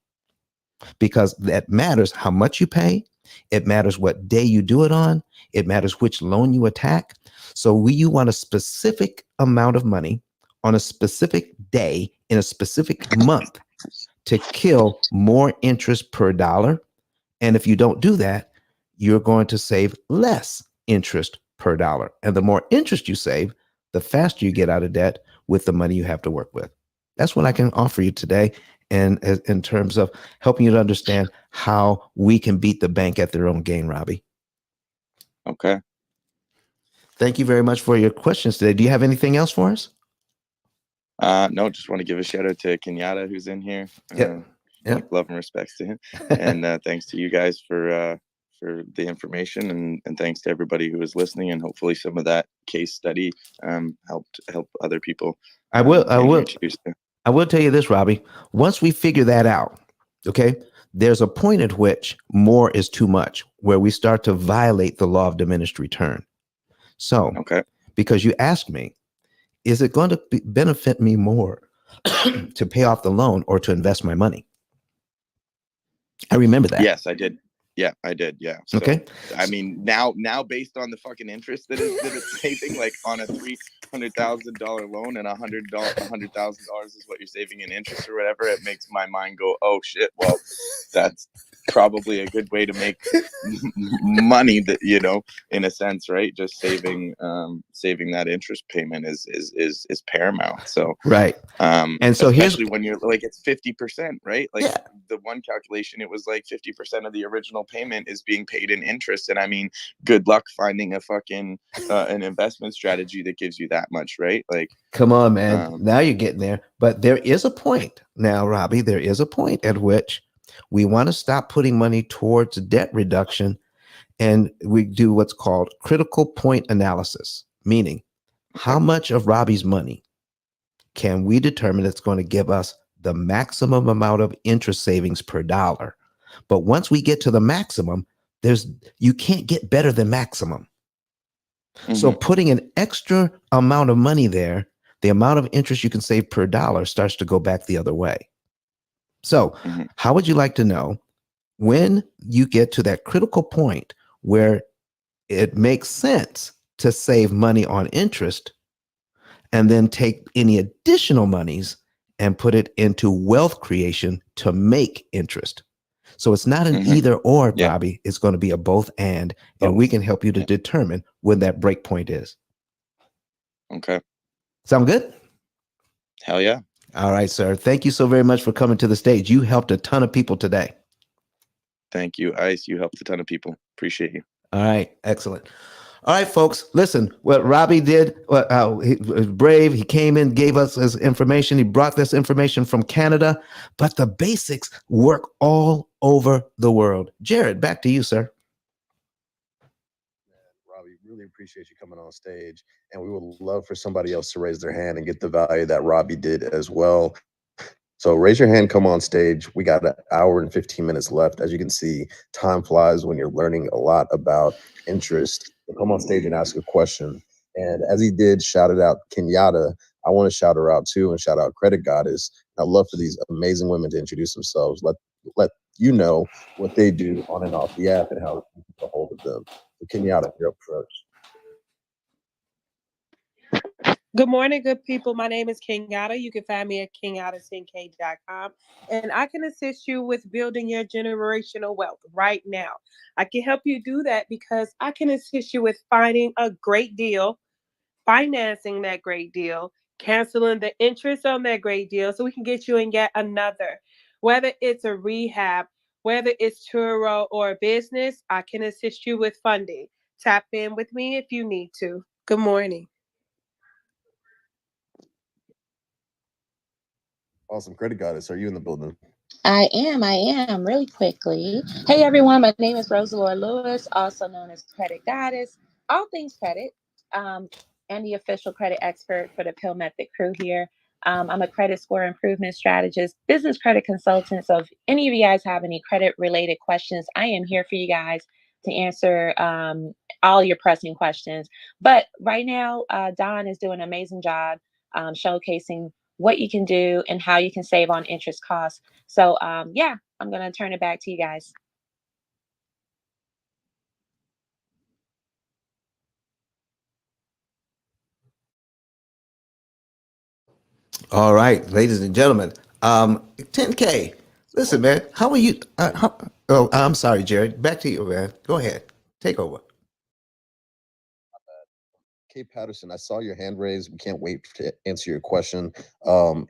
Because that matters how much you pay. It matters what day you do it on. It matters which loan you attack. So you want a specific amount of money on a specific day in a specific month to kill more interest per dollar. And if you don't do that, you're going to save less interest per dollar. And the more interest you save, the faster you get out of debt with the money you have to work with. That's what I can offer you today. And in terms of helping you to understand how we can beat the bank at their own game, Robbie. Okay. Thank you very much for your questions today. Do you have anything else for us? No, just want to give a shout out to Kenyatta, who's in here. Yep. Love and respects to him. And thanks to you guys for the information, and thanks to everybody who is listening. And hopefully some of that case study helped other people. I will tell you this, Robbie. Once we figure that out, okay, there's a point at which more is too much, where we start to violate the law of diminished return. So, okay, because you asked me, is it going to benefit me more to pay off the loan or to invest my money? I remember that. Yes, I did. Yeah, I did. Yeah. So, okay. I mean, now based on the fucking interest that it's saving, like on a $300,000 loan, and $100,000 is what you're saving in interest or whatever, it makes my mind go, oh shit. Well, that's probably a good way to make money, that, you know, in a sense, right? Just saving that interest payment is paramount. So right. And so especially when you're like, it's 50%, right? Like, yeah. The one calculation, it was like 50% of the original payment is being paid in interest. And I mean, good luck finding a fucking an investment strategy that gives you that much, right? Like, come on, man. Now you're getting there. But there is a point now, Robbie, there is a point at which we want to stop putting money towards debt reduction, and we do what's called critical point analysis, meaning how much of Robbie's money can we determine it's going to give us the maximum amount of interest savings per dollar. But once we get to the maximum, you can't get better than maximum. Mm-hmm. So putting an extra amount of money there, the amount of interest you can save per dollar starts to go back the other way. So mm-hmm. How would you like to know when you get to that critical point where it makes sense to save money on interest and then take any additional monies and put it into wealth creation to make interest? So it's not an mm-hmm. either or, Bobby. It's going to be a both and we can help you to determine when that break point is. Okay. Sound good? Hell yeah. All right, sir. Thank you so very much for coming to the stage. You helped a ton of people today. Thank you, Ice. You helped a ton of people. Appreciate you. All right. Excellent. All right, folks, listen, what Robbie did, he was brave. He came in, gave us his information. He brought this information from Canada, but the basics work all over the world. Jared, back to you, sir. Robbie, really appreciate you coming on stage, and we would love for somebody else to raise their hand and get the value that Robbie did as well. So raise your hand, come on stage. We got an hour and 15 minutes left. As you can see, time flies when you're learning a lot about interest. Come on stage and ask a question. And as he did, shouted out Kenyatta, I want to shout her out too and shout out Credit Goddess. I'd love for these amazing women to introduce themselves. Let you know what they do on and off the app and how you can get a hold of them. So Kenyatta, you're up first. Good morning, good people. My name is Kenyatta. You can find me at kingatta10k.com, and I can assist you with building your generational wealth right now. I can help you do that because I can assist you with finding a great deal, financing that great deal, canceling the interest on that great deal so we can get you in yet another. Whether it's a rehab, whether it's Turo or a business, I can assist you with funding. Tap in with me if you need to. Good morning. Awesome. Credit Goddess, are you in the building? I am really quickly. Hey everyone, my name is Rosalora Lewis, also known as Credit Goddess, all things credit, um, and the official credit expert for the Pill Method crew here. I'm a credit score improvement strategist, business credit consultant. So if any of you guys have any credit related questions, I am here for you guys to answer all your pressing questions. But right now, Don is doing an amazing job showcasing what you can do and how you can save on interest costs. So yeah, I'm going to turn it back to you guys. All right, ladies and gentlemen. 10K. Listen, man, how are you? Oh, I'm sorry, Jared. Back to you, man. Go ahead. Take over. Kate Patterson, I saw your hand raised. We can't wait to answer your question.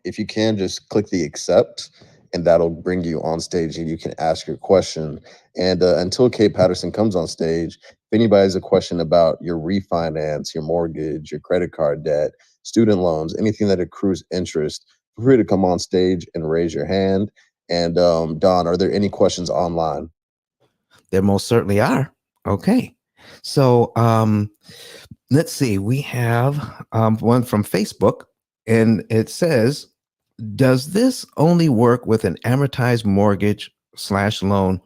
If you can, just click the accept, and that'll bring you on stage and you can ask your question. And until Kate Patterson comes on stage, if anybody has a question about your refinance, your mortgage, your credit card debt, student loans, anything that accrues interest, feel free to come on stage and raise your hand. And Don, are there any questions online? There most certainly are. Okay. So let's see. We have one from Facebook, and it says, does this only work with an amortized mortgage / loan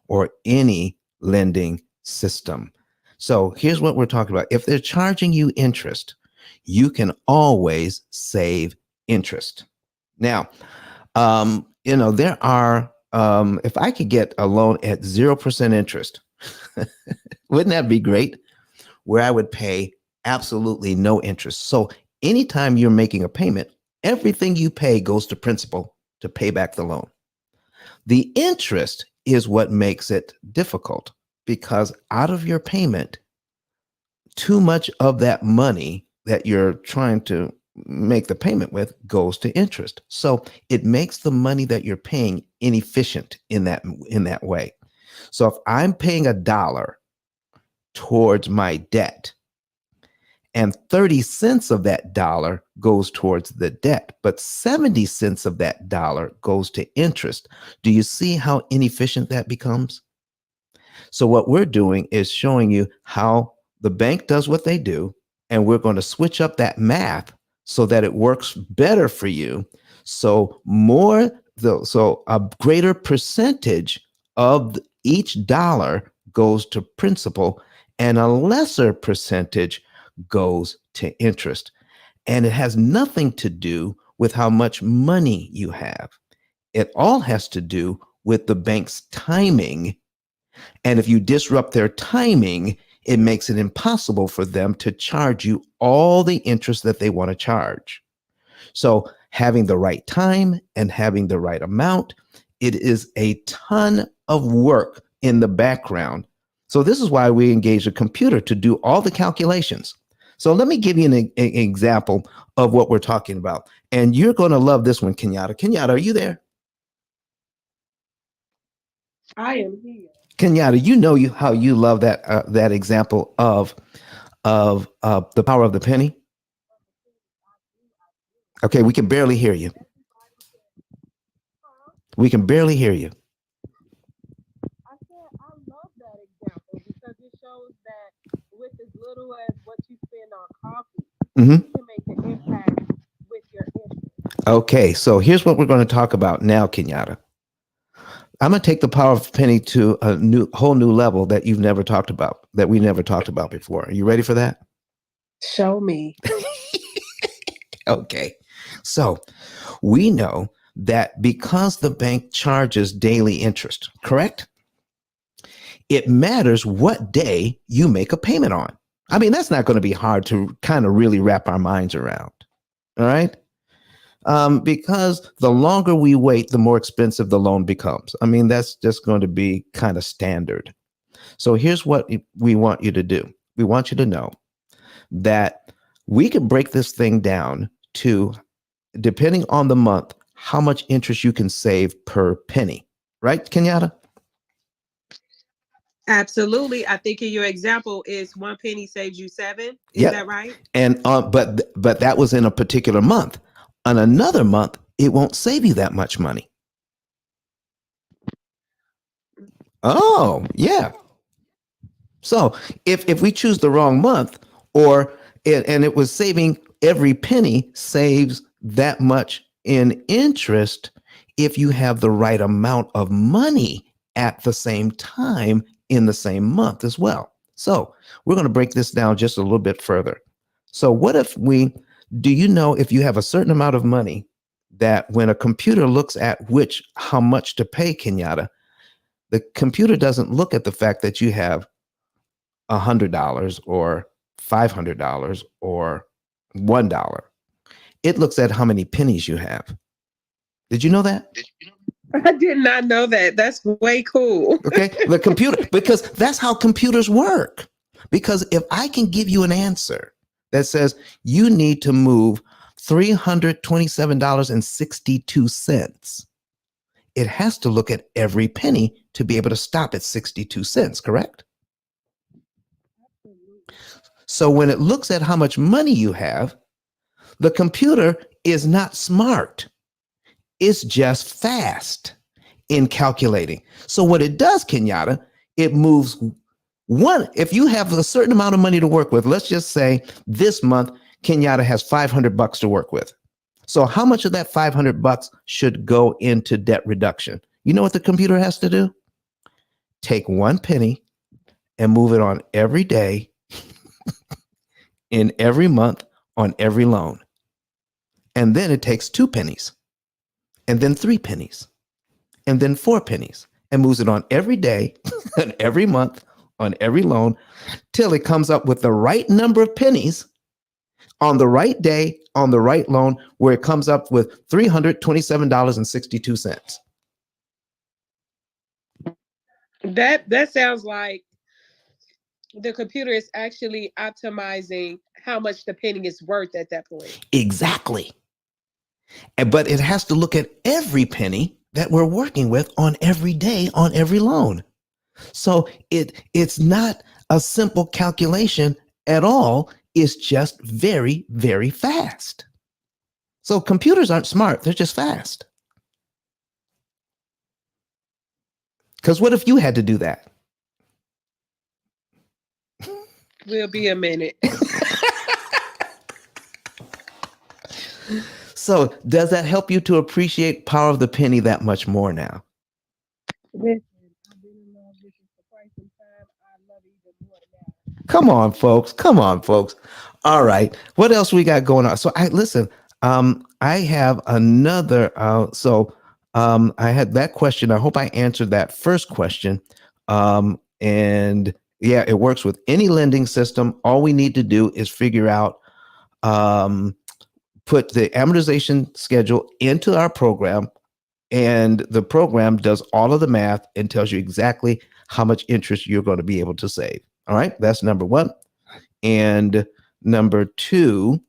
or any lending system? So here's what we're talking about. If they're charging you interest, you can always save interest. Now, there are, if I could get a loan at 0% interest, wouldn't that be great? Where I would pay absolutely no interest. So anytime you're making a payment, everything you pay goes to principal to pay back the loan. The interest is what makes it difficult because out of your payment, too much of that money that you're trying to make the payment with goes to interest. So it makes the money that you're paying inefficient in that way. So if I'm paying $1 towards my debt, and 30 cents of that dollar goes towards the debt, but 70 cents of that dollar goes to interest. Do you see how inefficient that becomes? So what we're doing is showing you how the bank does what they do, and we're going to switch up that math so that it works better for you. So a greater percentage of each dollar goes to principal and a lesser percentage goes to interest. And it has nothing to do with how much money you have. It all has to do with the bank's timing. And if you disrupt their timing, it makes it impossible for them to charge you all the interest that they want to charge. So having the right time and having the right amount, it is a ton of work in the background. So this is why we engage a computer to do all the calculations. So let me give you an example of what we're talking about. And you're going to love this one, Kenyatta. Kenyatta, are you there? I am here. Kenyatta, you know how you love that example of the power of the penny. Okay, we can barely hear you. We can barely hear you. I said I love that example because it shows that with as little as what you spend on coffee, you can make an impact with your interest. Okay, so here's what we're going to talk about now, Kenyatta. I'm going to take the power of penny to a whole new level that we never talked about before. Are you ready for that? Show me. Okay. So we know that because the bank charges daily interest, correct? It matters what day you make a payment on. I mean, that's not going to be hard to kind of really wrap our minds around. All right. Because the longer we wait, the more expensive the loan becomes. I mean, that's just going to be kind of standard. So here's what we want you to do. We want you to know that we can break this thing down to, depending on the month, how much interest you can save per penny. Right, Kenyatta? Absolutely. I think in your example is 1 penny saves you 7. Is Yep. that right? And but that was in a particular month. On another month, it won't save you that much money. Oh, yeah. So if we choose the wrong month, or and it was saving, every penny saves that much in interest if you have the right amount of money at the same time in the same month as well. So we're going to break this down just a little bit further. So what if do you know, if you have a certain amount of money, that when a computer looks at how much to pay, Kenyatta, the computer doesn't look at the fact that you have $100 or $500 or $1. It looks at how many pennies you have. Did you know that? I did not know that. That's way cool. Okay, the computer, because that's how computers work. Because if I can give you an answer that says you need to move $327.62, it has to look at every penny to be able to stop at 62 cents, correct? So when it looks at how much money you have, the computer is not smart. It's just fast in calculating. So what it does, Kenyatta, it moves if you have a certain amount of money to work with, let's just say this month, Kenyatta has $500 to work with. So how much of that $500 should go into debt reduction? You know what the computer has to do? Take 1 penny and move it on every day, in every month, on every loan. And then it takes 2 pennies, and then 3 pennies, and then 4 pennies, and moves it on every day, and every month, on every loan, till it comes up with the right number of pennies on the right day, on the right loan, where it comes up with $327.62. That sounds like the computer is actually optimizing how much the penny is worth at that point. Exactly. But it has to look at every penny that we're working with on every day, on every loan. So it's not a simple calculation at all. It's just very, very fast. So computers aren't smart. They're just fast. Because what if you had to do that? Will be a minute. So does that help you to appreciate power of the penny that much more now? Listen, I've been in love with it for quite some time. I love it even more now. Come on, folks. Come on, folks. All right. What else we got going on? So I have another. I had that question. I hope I answered that first question. And yeah, it works with any lending system. All we need to do is figure out, put the amortization schedule into our program, and the program does all of the math and tells you exactly how much interest you're going to be able to save. All right, that's number one. And number two,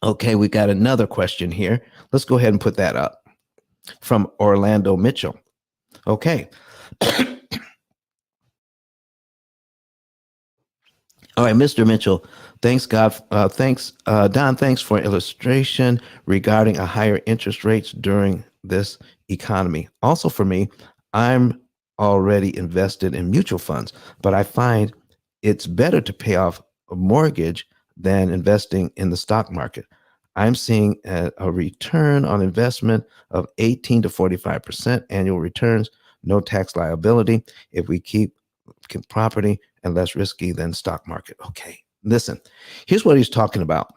okay, we got another question here. Let's go ahead and put that up from Orlando Mitchell. Okay. All right, Mr. Mitchell, thanks, God. Thanks, Don. Thanks for illustration regarding a higher interest rates during this economy. Also, for me, I'm already invested in mutual funds, but I find it's better to pay off a mortgage than investing in the stock market. I'm seeing a return on investment of 18 to 45% annual returns, no tax liability if we keep property, and less risky than stock market. Okay, Listen, here's what he's talking about.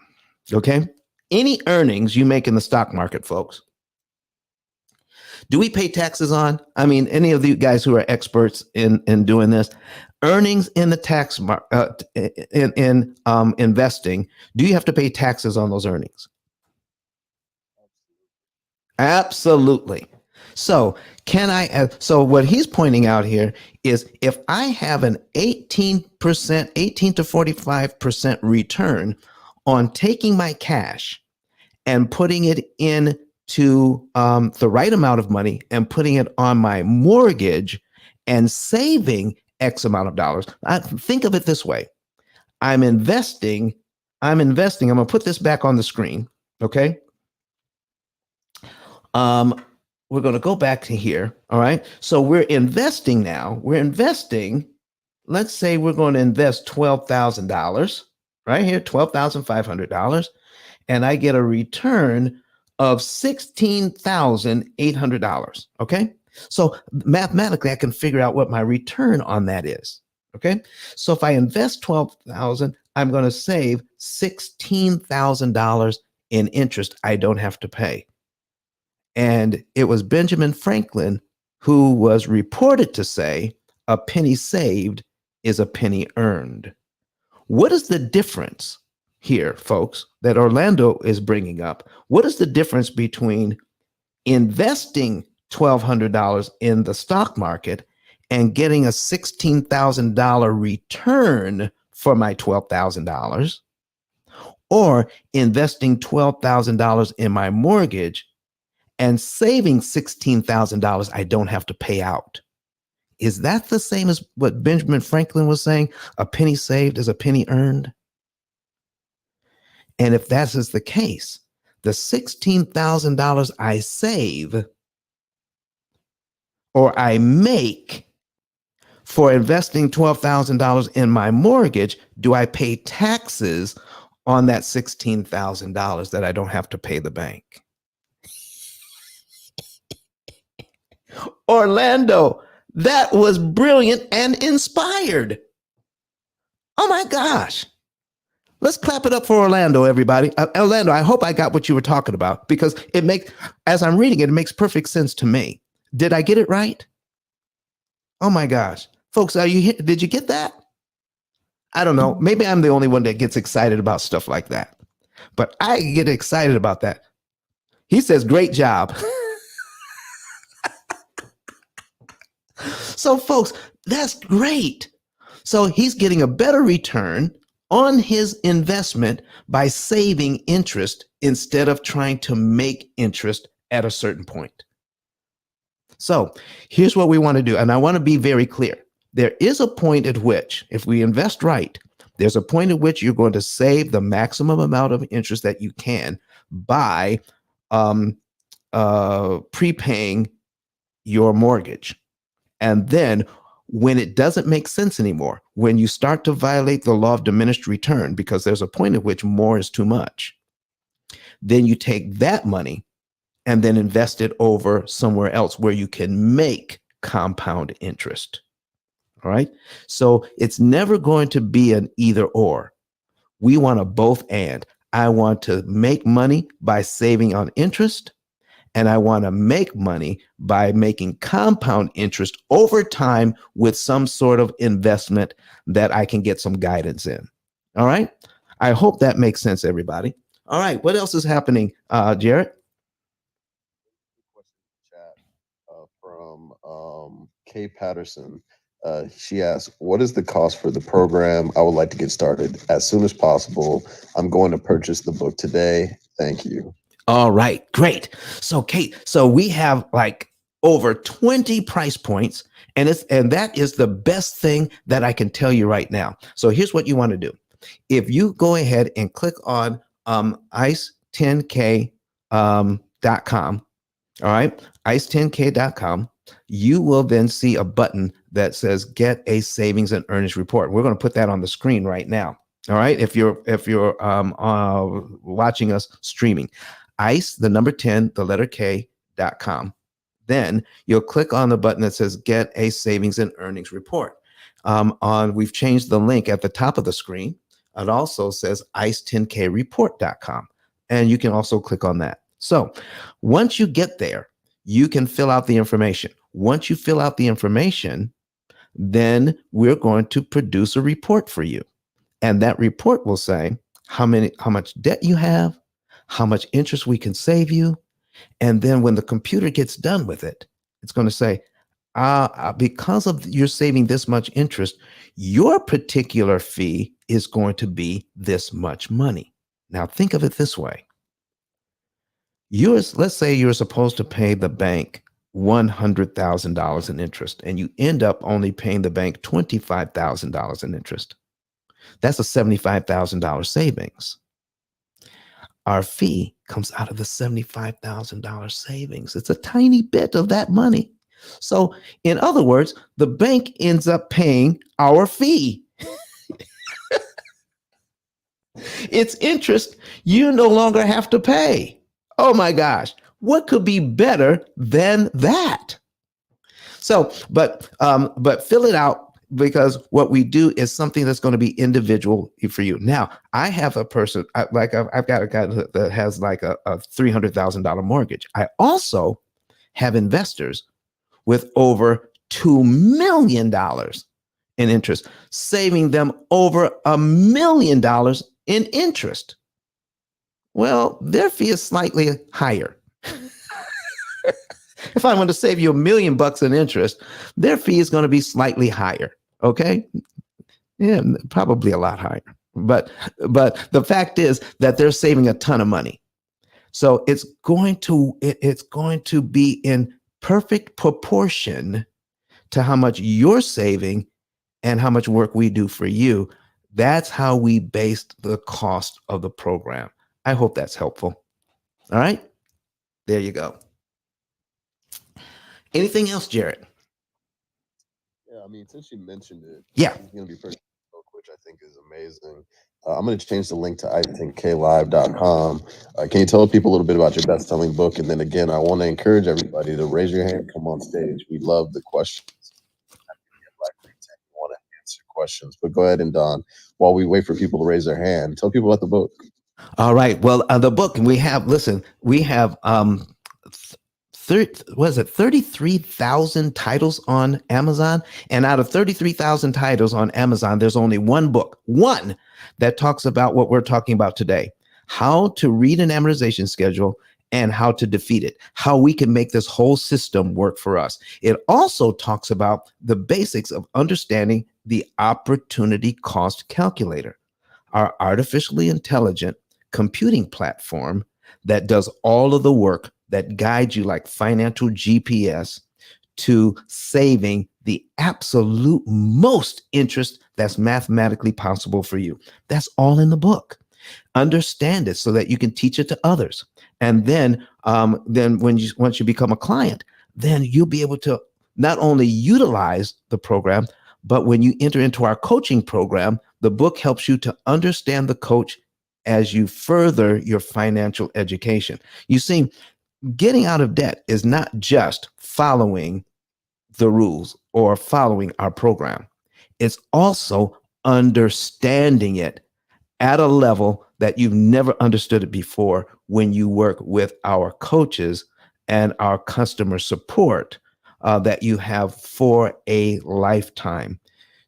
Okay. Any earnings you make in the stock market, folks, do we pay taxes on? I mean, any of you guys who are experts in doing this, earnings in the tax in investing, do you have to pay taxes on those earnings? Absolutely. So so what he's pointing out here is if I have an 18% 18 to 45% return on taking my cash and putting it into the right amount of money and putting it on my mortgage and saving X amount of dollars. Think of it this way. I'm investing. I'm going to put this back on the screen. Okay. We're going to go back to here. All right. So we're investing now. We're investing. Let's say we're going to invest $12,000 right here, $12,500. And I get a return of $16,800. Okay. So mathematically, I can figure out what my return on that is. Okay. So if I invest $12,000, I'm going to save $16,000 in interest I don't have to pay. And it was Benjamin Franklin who was reported to say, a penny saved is a penny earned. What is the difference here, folks, that Orlando is bringing up? What is the difference between investing $1,200 in the stock market and getting a $16,000 return for my $12,000, or investing $12,000 in my mortgage and saving $16,000 I don't have to pay out? Is that the same as what Benjamin Franklin was saying? A penny saved is a penny earned? And if that is the case, the $16,000 I save or I make for investing $12,000 in my mortgage, do I pay taxes on that $16,000 that I don't have to pay the bank? Orlando, that was brilliant and inspired. Oh my gosh. Let's clap it up for Orlando, everybody. Orlando, I hope I got what you were talking about, because as I'm reading it, it makes perfect sense to me. Did I get it right? Oh my gosh. Folks, did you get that? I don't know. Maybe I'm the only one that gets excited about stuff like that, but I get excited about that. He says, great job. So folks, that's great. So he's getting a better return on his investment by saving interest instead of trying to make interest at a certain point. So here's what we want to do. And I want to be very clear. There is a point at which, if we invest right, there's a point at which you're going to save the maximum amount of interest that you can by prepaying your mortgage. And then when it doesn't make sense anymore, when you start to violate the law of diminished return, because there's a point at which more is too much, then you take that money and then invest it over somewhere else where you can make compound interest. All right. So it's never going to be an either or. We want a both and. I want to make money by saving on interest, and I want to make money by making compound interest over time with some sort of investment that I can get some guidance in. All right. I hope that makes sense, everybody. All right. What else is happening, Jarrett? From Kay Patterson. She asked, what is the cost for the program? I would like to get started as soon as possible. I'm going to purchase the book today. Thank you. All right, great. So Kate, so we have like over 20 price points, and that is the best thing that I can tell you right now. So here's what you want to do. If you go ahead and click on ice10k.com, all right, ice10k.com, you will then see a button that says get a savings and earnings report. We're going to put that on the screen right now. All right, if you're watching us streaming, ICE, the number 10, the letter K.com. Then you'll click on the button that says get a savings and earnings report. We've changed the link at the top of the screen. it also says ice10kreport.com. And you can also click on that. So once you get there, you can fill out the information. Once you fill out the information, then we're going to produce a report for you. And that report will say how much debt you have, how much interest we can save you. And then when the computer gets done with it, it's going to say, because of you're saving this much interest, your particular fee is going to be this much money. Now think of it this way. Let's say you're supposed to pay the bank $100,000 in interest, and you end up only paying the bank $25,000 in interest. That's a $75,000 savings. Our fee comes out of the $75,000 savings. It's a tiny bit of that money. So in other words, the bank ends up paying our fee. It's interest you no longer have to pay. Oh my gosh, what could be better than that? So, but fill it out, because what we do is something that's going to be individual for you. Now, I have a person I've got a guy that has like a $300,000 mortgage. I also have investors with over $2 million in interest, saving them over $1 million in interest. Well, their fee is slightly higher. If I want to save you $1 million in interest, their fee is going to be slightly higher. Okay. Yeah, probably a lot higher. But the fact is that they're saving a ton of money. So it's going to be in perfect proportion to how much you're saving and how much work we do for you. That's how we based the cost of the program. I hope that's helpful. All right. There you go. Anything else, Jared? Yeah, I mean, since you mentioned it, Yeah. it's going to be pretty book, which I think is amazing. I'm going to change the link to i10klive.com. Can you tell people a little bit about your best-selling book? And then again, I want to encourage everybody to raise your hand, come on stage. We love the questions. We want to answer questions, but go ahead and Don, while we wait for people to raise their hand, tell people about the book. All right. Well, the book we have 33,000 titles on Amazon. And out of 33,000 titles on Amazon, there's only one book, one that talks about what we're talking about today: how to read an amortization schedule and how to defeat it, how we can make this whole system work for us. It also talks about the basics of understanding the opportunity cost calculator, our artificially intelligent computing platform that does all of the work that guides you like financial GPS to saving the absolute most interest that's mathematically possible for you. That's all in the book. Understand it so that you can teach it to others. And then once you become a client, then you'll be able to not only utilize the program, but when you enter into our coaching program, the book helps you to understand the coach as you further your financial education. You see, getting out of debt is not just following the rules or following our program. It's also understanding it at a level that you've never understood it before when you work with our coaches and our customer support that you have for a lifetime.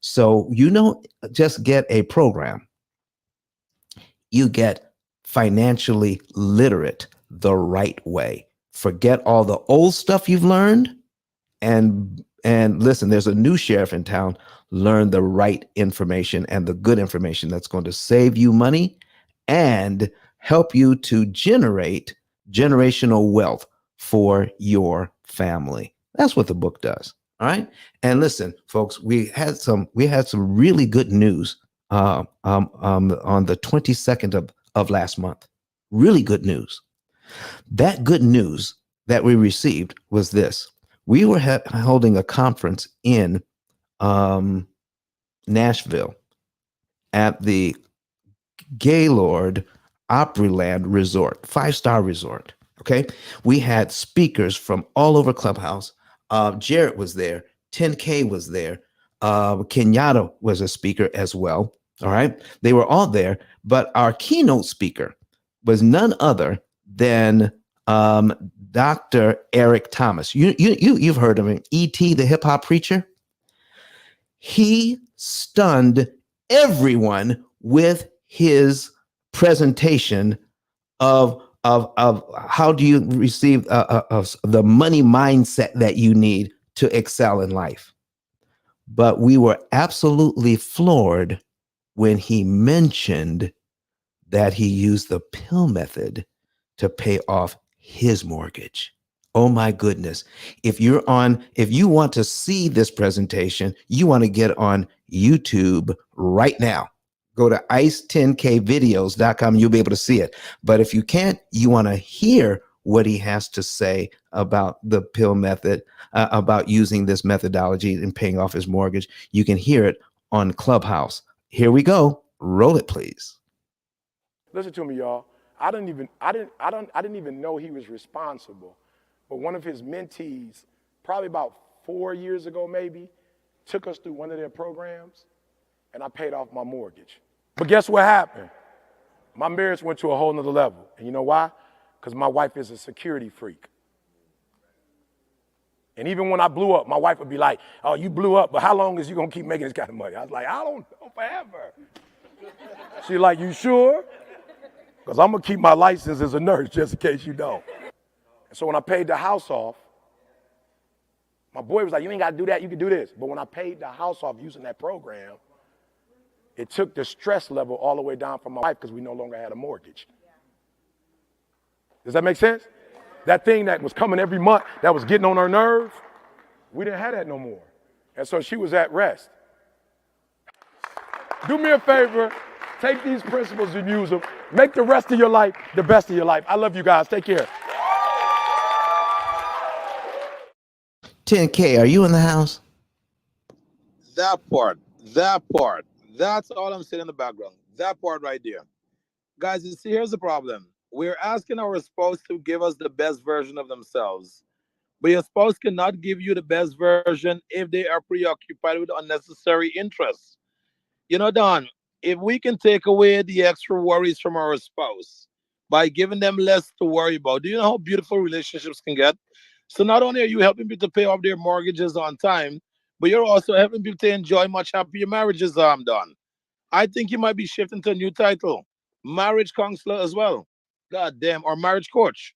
So you don't just get a program, you get financially literate the right way. Forget all the old stuff you've learned and listen, there's a new sheriff in town. Learn the right information and the good information that's going to save you money and help you to generate generational wealth for your family. That's what the book does. All right. And listen, folks, we had some really good news on the 22nd of last month. Really good news. That good news that we received was this. We were holding a conference in Nashville at the Gaylord Opryland Resort, 5-star resort. Okay. We had speakers from all over Clubhouse. Jarrett was there. 10K was there. Kenyatta was a speaker as well. All right. They were all there, but our keynote speaker was none other than Dr. Eric Thomas. You've heard of him, E.T., the hip hop preacher. He stunned everyone with his presentation of how do you receive of the money mindset that you need to excel in life. But we were absolutely floored when he mentioned that he used the P.I.L.L method to pay off his mortgage. Oh my goodness. If you want to see this presentation, you want to get on YouTube right now. Go to ice10kvideos.com. You'll be able to see it. But if you can't, you want to hear what he has to say about the P.I.L.L method, about using this methodology and paying off his mortgage. You can hear it on Clubhouse. Here we go. Roll it, please. Listen to me, y'all. I didn't even know he was responsible. But one of his mentees, probably about 4 years ago maybe, took us through one of their programs, and I paid off my mortgage. But guess what happened? My marriage went to a whole nother level. And you know why? Because my wife is a security freak. And even when I blew up, my wife would be like, oh, you blew up, but how long is you gonna keep making this kind of money? I was like, I don't know, forever. She's like, you sure? Because I'm gonna keep my license as a nurse just in case you don't. And so when I paid the house off, my boy was like, you ain't gotta do that, you can do this. But when I paid the house off using that program, it took the stress level all the way down for my wife because we no longer had a mortgage. Does that make sense? That thing that was coming every month, that was getting on her nerves, we didn't have that no more. And so she was at rest. Do me a favor, take these principles and use them. Make the rest of your life the best of your life. I love you guys. Take care. 10K, are you in the house? That part. That's all I'm saying in the background. That part right there. Guys, you see, here's the problem. We're asking our spouse to give us the best version of themselves. But your spouse cannot give you the best version if they are preoccupied with unnecessary interests. You know, Don, if we can take away the extra worries from our spouse by giving them less to worry about, do you know how beautiful relationships can get? So not only are you helping people to pay off their mortgages on time, but you're also helping people to enjoy much happier marriages, Don. I think you might be shifting to a new title, marriage counselor as well. God damn, or marriage coach.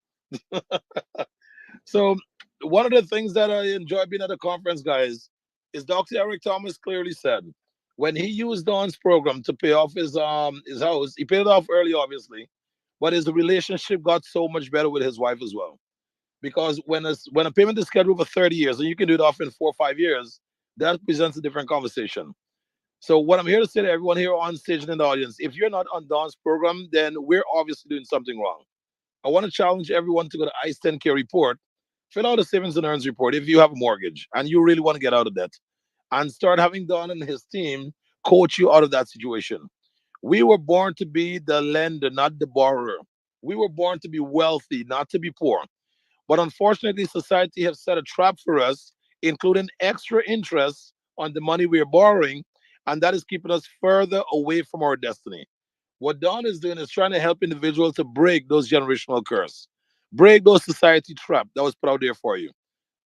So one of the things that I enjoy being at the conference, guys, is Dr. Eric Thomas clearly said when he used Don's program to pay off his house, he paid it off early, obviously, but his relationship got so much better with his wife as well. Because when a payment is scheduled for 30 years and you can do it off in 4 or 5 years, that presents a different conversation. So what I'm here to say to everyone here on stage and in the audience, if you're not on Don's program, then we're obviously doing something wrong. I want to challenge everyone to go to ICE 10K report, fill out a savings and earns report if you have a mortgage and you really want to get out of debt, and start having Don and his team coach you out of that situation. We were born to be the lender, not the borrower. We were born to be wealthy, not to be poor. But unfortunately, society has set a trap for us, including extra interest on the money we are borrowing, and that is keeping us further away from our destiny. What Don is doing is trying to help individuals to break those generational curse, break those society trap that was put out there for you.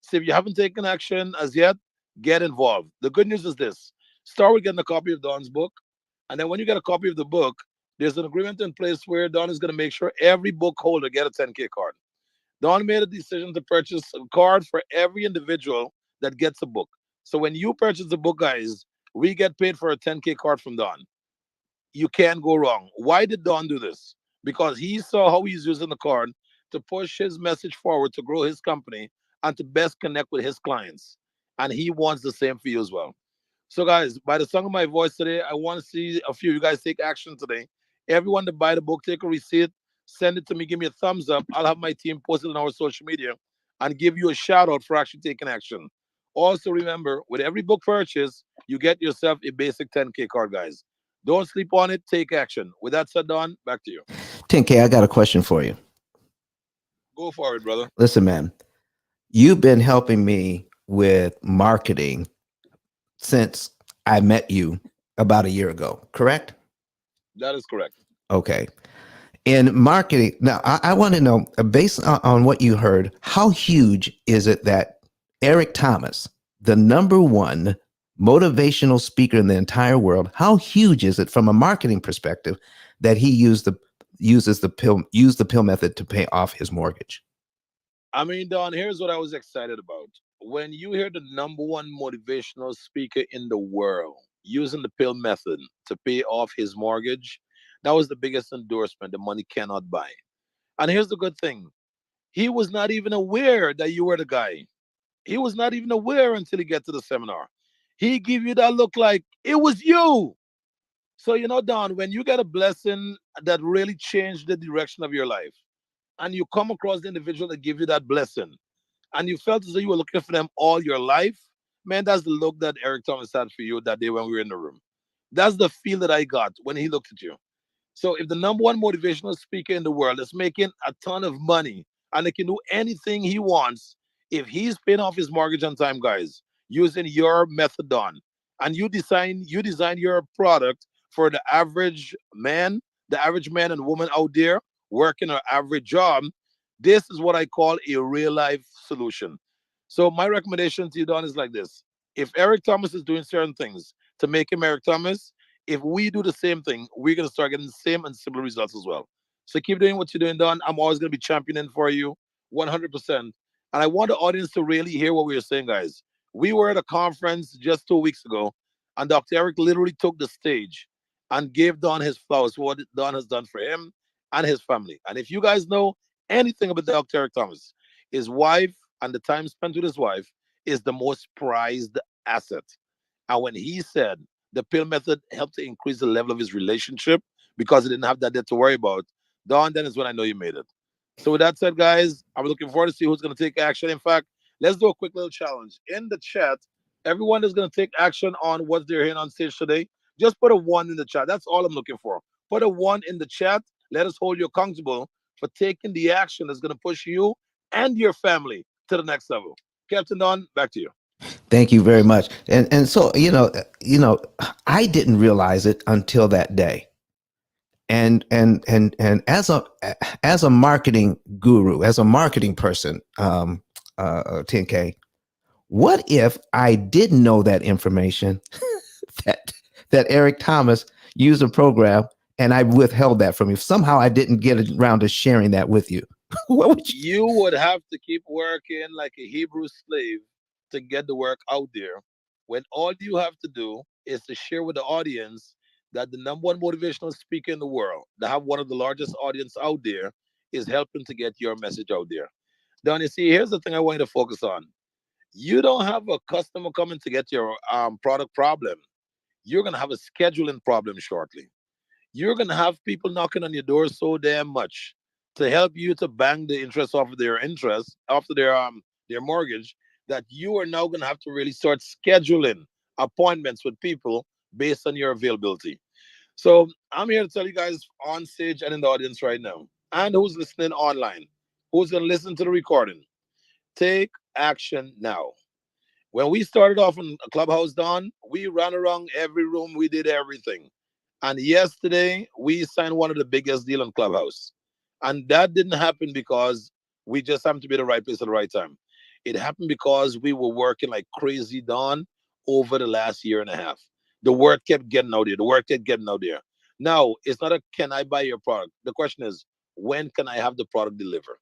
So if you haven't taken action as yet, get involved. The good news is this: start with getting a copy of Don's book, and then when you get a copy of the book, there's an agreement in place where Don is going to make sure every book holder get a 10K card. Don made a decision to purchase a card for every individual that gets a book. So when you purchase the book, guys, we get paid for a 10K card from Don. You can't go wrong. Why did Don do this? Because he saw how he's using the card to push his message forward to grow his company and to best connect with his clients. And he wants the same for you as well. So, guys, by the sound of my voice today, I want to see a few of you guys take action today. Everyone to buy the book, take a receipt, send it to me, give me a thumbs up. I'll have my team post it on our social media and give you a shout out for actually taking action. Also, remember, with every book purchase, you get yourself a basic 10K card, guys. Don't sleep on it. Take action. With that said, Don, back to you. 10K, I got a question for you. Go for it, brother. Listen, man, you've been helping me with marketing since I met you about a year ago, correct? That is correct. Okay. In marketing, now I want to know, based on what you heard, how huge is it that Eric Thomas, the number one motivational speaker in the entire world, how huge is it from a marketing perspective that he used the pill method to pay off his mortgage? I mean, Don, here's what I was excited about. When you hear the number one motivational speaker in the world using the pill method to pay off his mortgage, that was the biggest endorsement the money cannot buy. And here's the good thing, he was not even aware that you were the guy. He was not even aware until he get to the seminar. He give you that look like it was you. So, Don, when you get a blessing that really changed the direction of your life, and you come across the individual that give you that blessing, and you felt as though you were looking for them all your life, man, that's the look that Eric Thomas had for you that day when we were in the room. That's the feel that I got when he looked at you. So if the number one motivational speaker in the world is making a ton of money and he can do anything he wants, if he's paying off his mortgage on time, guys, using your method on, and you design your product for the average man and woman out there working an average job, this is what I call a real life solution. So my recommendation to you, Don, is like this. If Eric Thomas is doing certain things to make him Eric Thomas, if we do the same thing, we're gonna start getting the same and similar results as well. So keep doing what you're doing, Don. I'm always gonna be championing for you, 100%. And I want the audience to really hear what we were saying, guys. We were at a conference just 2 weeks ago, and Dr. Eric literally took the stage and gave Don his flowers for what Don has done for him and his family. And if you guys know anything about Dr. Eric Thomas, his wife and the time spent with his wife is the most prized asset. And when he said the pill method helped to increase the level of his relationship because he didn't have that debt to worry about, Don, then is when I know you made it. So with that said, guys, I'm looking forward to see who's going to take action. In fact, let's do a quick little challenge. In the chat, everyone is going to take action on what they're hearing on stage today. Just put a one in the chat. That's all I'm looking for. Put a one in the chat. Let us hold you accountable for taking the action that's going to push you and your family to the next level. Captain Don, back to you. Thank you very much. And so, I didn't realize it until that day. And as a marketing guru, as a marketing person, 10K, what if I didn't know that information that Eric Thomas used a program and I withheld that from you? Somehow I didn't get around to sharing that with you. What would you? You would have to keep working like a Hebrew slave to get the work out there. When all you have to do is to share with the audience that the number one motivational speaker in the world, that have one of the largest audience out there, is helping to get your message out there. Don, you see, here's the thing I want you to focus on. You don't have a customer coming to get your product problem. You're gonna have a scheduling problem shortly. You're gonna have people knocking on your door so damn much to help you to bang the interest off of their interest after their mortgage, that you are now gonna have to really start scheduling appointments with people based on your availability. So I'm here to tell you guys on stage and in the audience right now, and who's listening online, who's gonna listen to the recording. Take action now. When we started off in a Clubhouse, Don, we ran around every room, we did everything. And yesterday, we signed one of the biggest deal on Clubhouse. And that didn't happen because we just happened to be at the right place at the right time. It happened because we were working like crazy, Don, over the last year and a half. The word kept getting out there. The word kept getting out there. Now, it's not a can I buy your product? The question is, when can I have the product delivered?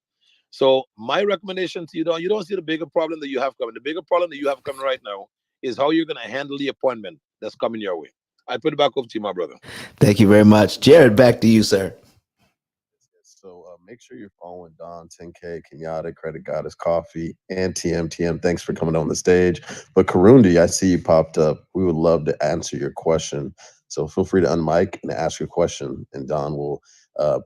So my recommendation to you, Don, you don't see the bigger problem that you have coming. The bigger problem that you have coming right now is how you're going to handle the appointment that's coming your way. I put it back over to you, my brother. Thank you very much. Jared, back to you, sir. So make sure you're following Don, 10K, Kenyatta, Credit Goddess Coffee, and TM. Thanks for coming on the stage. But Karundi, I see you popped up. We would love to answer your question. So feel free to unmic and ask your question, and Don will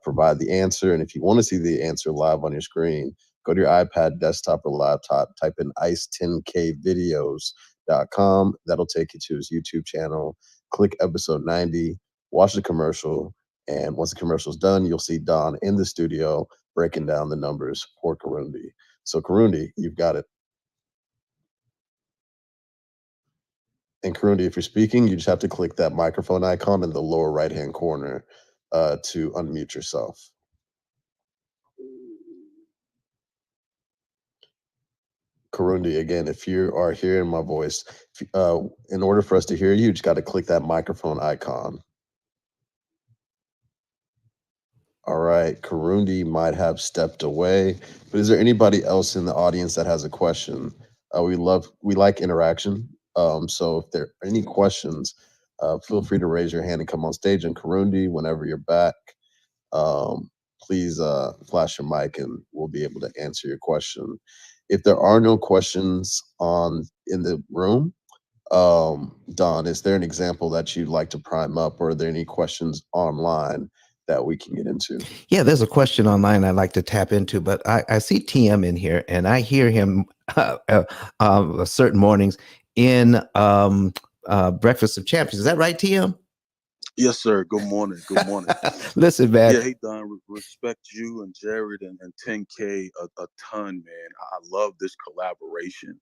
provide the answer. And if you want to see the answer live on your screen, go to your iPad, desktop, or laptop, type in ice10kvideos.com. That'll take you to his YouTube channel. Click episode 90, watch the commercial, and once the commercial's done, you'll see Don in the studio breaking down the numbers for Karundi. So Karundi, you've got it. And Karundi, if you're speaking, you just have to click that microphone icon in the lower right-hand corner to unmute yourself. Karundi, again, if you are hearing my voice, in order for us to hear you, you just got to click that microphone icon. All right, Karundi might have stepped away, but is there anybody else in the audience that has a question? We like interaction. So if there are any questions, feel free to raise your hand and come on stage. And Karundi, whenever you're back, please flash your mic and we'll be able to answer your question. If there are no questions in the room, Don, is there an example that you'd like to prime up, or are there any questions online that we can get into? Yeah, there's a question online I'd like to tap into, but I see TM in here, and I hear him certain mornings in Breakfast of Champions. Is that right, TM? Yes, sir. Good morning. Good morning. Listen, man. Yeah, hey, Don, respect you and Jared and 10K a ton, man. I love this collaboration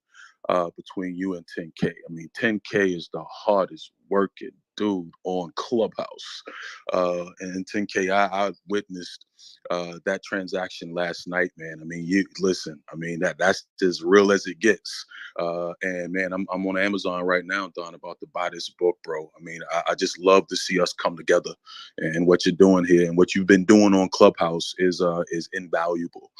between you and 10K. I mean, 10K is the hardest working dude on Clubhouse. And 10K, I witnessed that transaction last night, man. I mean, you listen, I mean, that's as real as it gets. And man, I'm on Amazon right now, Don, about to buy this book, bro. I mean, I just love to see us come together, and what you're doing here and what you've been doing on Clubhouse is invaluable.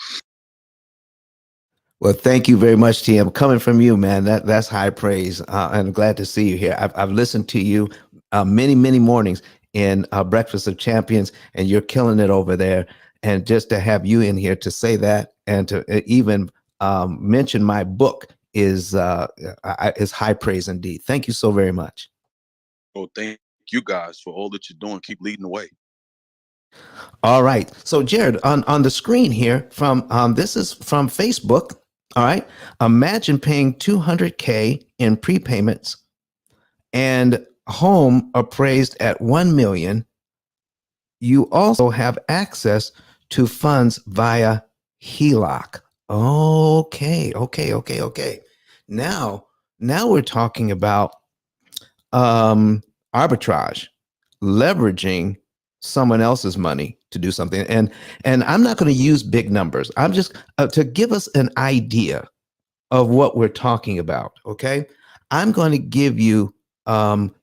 Well, thank you very much, TM. Coming from you, man, that's high praise. I'm glad to see you here. I've listened to you many, many mornings in Breakfast of Champions, and you're killing it over there. And just to have you in here to say that and to even mention my book is high praise indeed. Thank you so very much. Well, thank you guys for all that you're doing. Keep leading the way. All right. So, Jared, on the screen here from this is from Facebook. All right. Imagine paying $200K in prepayments and home appraised at 1 million. You also have access to funds via HELOC. Okay. Now we're talking about arbitrage, leveraging someone else's money to do something. And I'm not going to use big numbers. I'm just to give us an idea of what we're talking about. Okay. I'm going to give you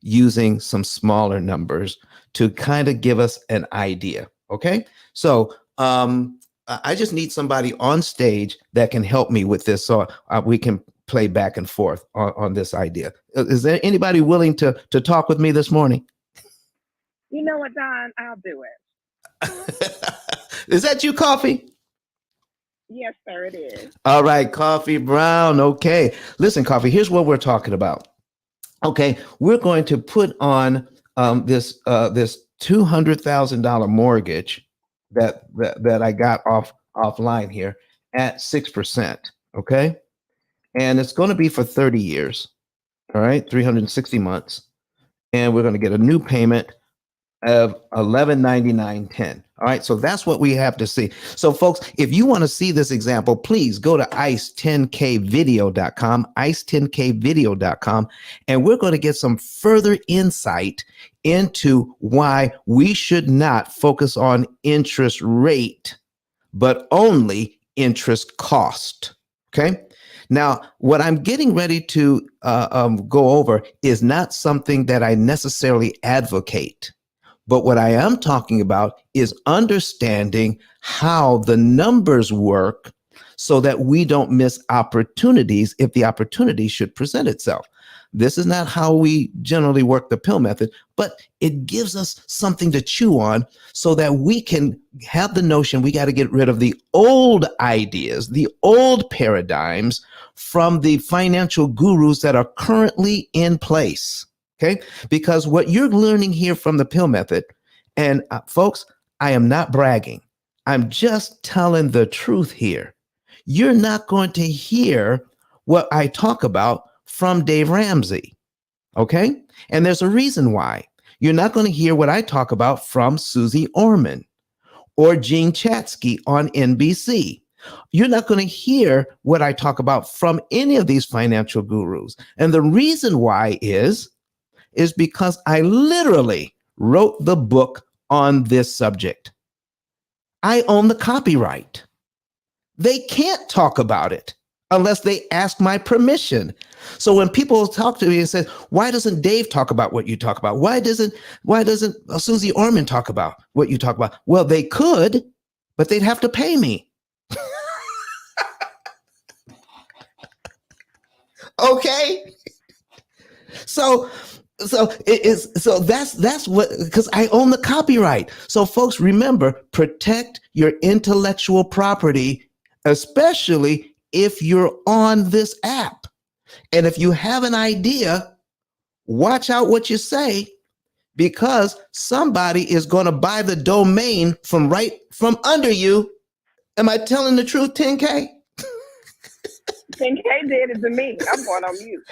using some smaller numbers to kind of give us an idea. Okay. So I just need somebody on stage that can help me with this so we can play back and forth on this idea. Is there anybody willing to talk with me this morning? You know what, Don? I'll do it. Is that you, Coffee? Yes, sir, it is. All right, Coffee Brown. Okay. Listen, Coffee, here's what we're talking about. Okay, we're going to put on this $200,000 mortgage that I got offline here at 6%. Okay. And it's going to be for 30 years. All right, 360 months. And we're going to get a new payment of $1199.10. All right, so that's what we have to see. So, folks, if you want to see this example, please go to ice10kvideo.com, ice10kvideo.com, and we're going to get some further insight into why we should not focus on interest rate, but only interest cost. Okay. Now, what I'm getting ready to go over is not something that I necessarily advocate. But what I am talking about is understanding how the numbers work so that we don't miss opportunities if the opportunity should present itself. This is not how we generally work the P.I.L.L method, but it gives us something to chew on so that we can have the notion we got to get rid of the old ideas, the old paradigms from the financial gurus that are currently in place. Okay, because what you're learning here from the P.I.L.L method, and folks, I am not bragging. I'm just telling the truth here. You're not going to hear what I talk about from Dave Ramsey. Okay, and there's a reason why. You're not going to hear what I talk about from Susie Orman or Gene Chatsky on NBC. You're not going to hear what I talk about from any of these financial gurus. And the reason why is because I literally wrote the book on this subject. I own the copyright. They can't talk about it unless they ask my permission. So when people talk to me and say, why doesn't Dave talk about what you talk about? Why doesn't Susie Orman talk about what you talk about? Well, they could, but they'd have to pay me. Okay. So that's what, because I own the copyright. So folks, remember, protect your intellectual property, especially if you're on this app. And if you have an idea, watch out what you say, because somebody is going to buy the domain from under you. Am I telling the truth, 10K? 10K did it to me. I'm going on mute.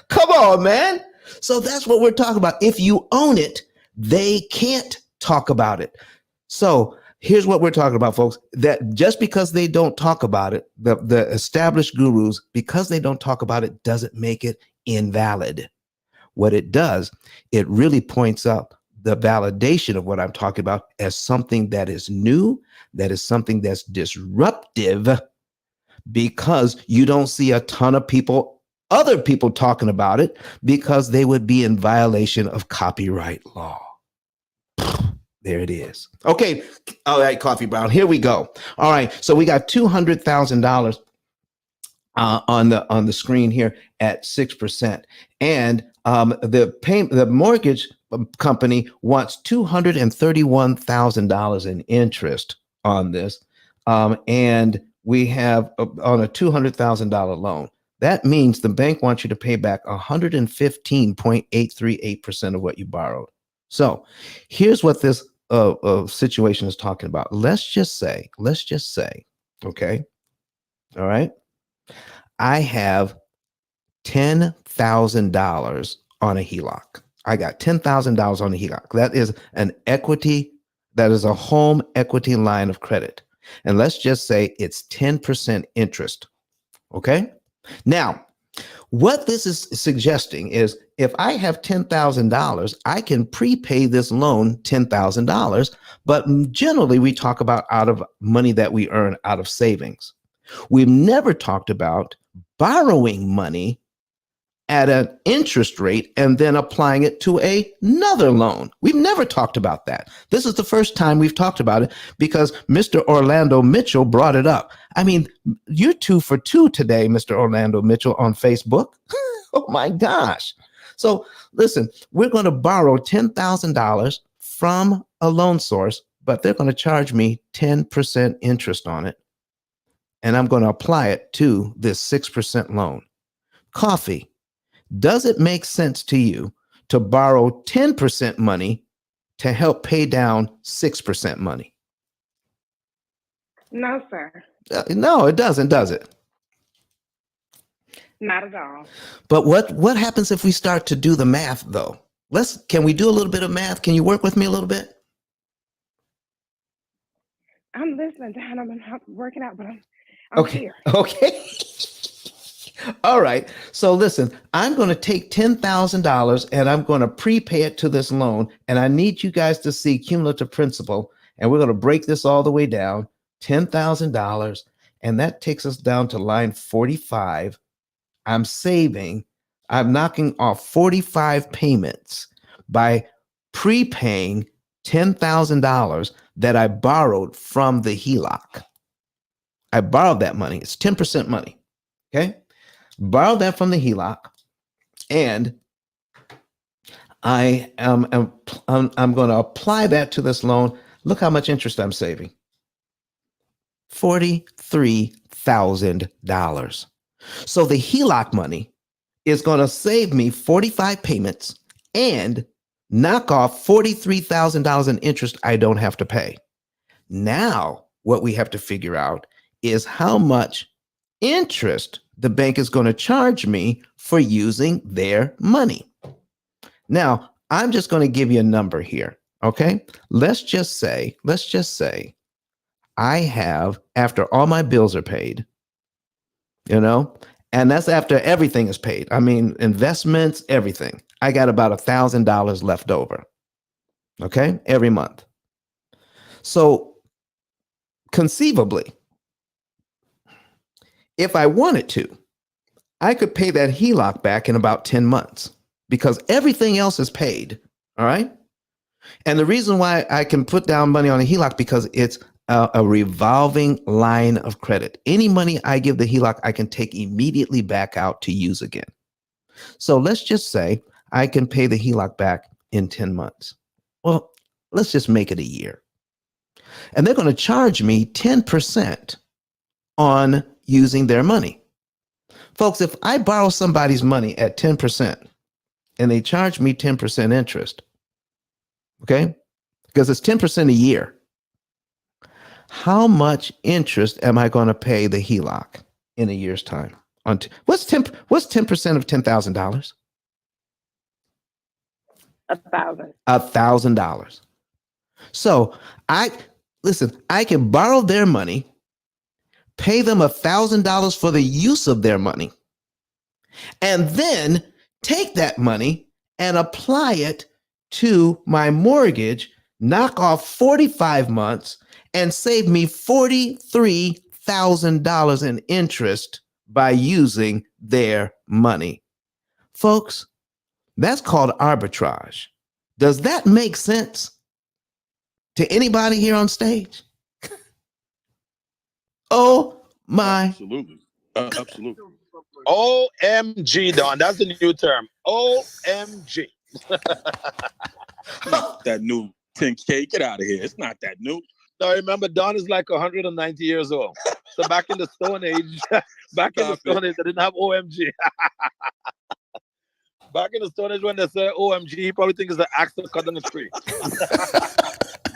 Come on, man. So that's what we're talking about. If you own it, they can't talk about it. So here's what we're talking about, folks, that just because they don't talk about it, the established gurus, because they don't talk about it, doesn't make it invalid. What it does, it really points up the validation of what I'm talking about as something that is new, that is something that's disruptive, because you don't see a ton of other people talking about it, because they would be in violation of copyright law. There it is. Okay. All right, Coffee Brown. Here we go. All right. So we got $200,000 on the screen here at 6%, and the mortgage company wants $231,000 in interest on this, and we have on a $200,000 loan. That means the bank wants you to pay back 115.838% of what you borrowed. So here's what this situation is talking about. Let's just say, okay, all right, I have $10,000 on a HELOC. I got $10,000 on a HELOC. That is a home equity line of credit. And let's just say it's 10% interest. Okay. Now, what this is suggesting is if I have $10,000, I can prepay this loan $10,000. But generally, we talk about out of money that we earn out of savings. We've never talked about borrowing money at an interest rate and then applying it to another loan. We've never talked about that. This is the first time we've talked about it because Mr. Orlando Mitchell brought it up. I mean, you're 2 for 2 today, Mr. Orlando Mitchell, on Facebook. Oh my gosh. So listen, we're going to borrow $10,000 from a loan source, but they're going to charge me 10% interest on it. And I'm going to apply it to this 6% loan. Coffee. Does it make sense to you to borrow 10% money to help pay down 6% money? No, sir. No, it doesn't, does it? Not at all. But what happens if we start to do the math, though? Can we do a little bit of math? Can you work with me a little bit? I'm listening, Don. I'm working out, but I'm okay. Here. Okay. All right. So listen, I'm going to take $10,000 and I'm going to prepay it to this loan. And I need you guys to see cumulative principal. And we're going to break this all the way down, $10,000. And that takes us down to line 45. I'm knocking off 45 payments by prepaying $10,000 that I borrowed from the HELOC. I borrowed that money. It's 10% money. Okay. Borrow that from the HELOC, and I'm going to apply that to this loan. Look how much interest I'm saving. $43,000. So the HELOC money is going to save me 45 payments and knock off $43,000 in interest I don't have to pay. Now, what we have to figure out is how much interest the bank is going to charge me for using their money. Now, I'm just going to give you a number here. Okay. Let's just say I have, after all my bills are paid, and that's after everything is paid. I mean, investments, everything. I got about $1,000 left over. Okay. Every month. So conceivably, if I wanted to, I could pay that HELOC back in about 10 months because everything else is paid. All right. And the reason why I can put down money on a HELOC because it's a revolving line of credit. Any money I give the HELOC, I can take immediately back out to use again. So let's just say I can pay the HELOC back in 10 months. Well, let's just make it a year. And they're going to charge me 10% on using their money. Folks, if I borrow somebody's money at 10% and they charge me 10% interest, okay, because it's 10% a year, how much interest am I going to pay the HELOC in a year's time? What's 10% of $10,000? $1,000. $1,000. So I can borrow their money, pay them $1,000 for the use of their money, and then take that money and apply it to my mortgage, knock off 45 months, and save me $43,000 in interest by using their money. Folks, that's called arbitrage. Does that make sense to anybody here on stage? Oh my. Absolutely. Absolutely. OMG, Don. That's the new term. OMG. Not that new 10K. Get out of here. It's not that new. Now remember, Don is like 190 years old. So back in the Stone Age, they didn't have OMG. Back in the Stone Age, when they say OMG, you probably think it's an axe to cut down a tree.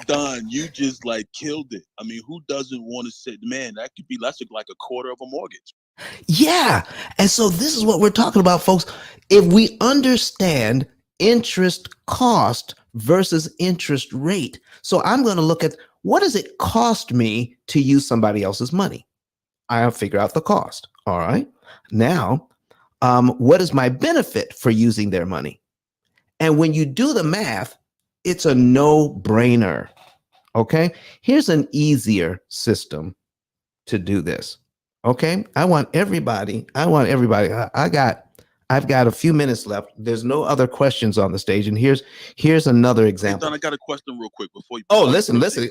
Don, you just like killed it. I mean, who doesn't want to say, man, that could be less like a quarter of a mortgage. Yeah. And so this is what we're talking about, folks. If we understand interest cost versus interest rate. So I'm going to look at what does it cost me to use somebody else's money? I'll figure out the cost. All right. Now, what is my benefit for using their money? And when you do the math, it's a no-brainer. Okay. Here's an easier system to do this. Okay. I've got a few minutes left. There's no other questions on the stage. And here's another example. Hey, Don, I got a question real quick before you. Listen. I just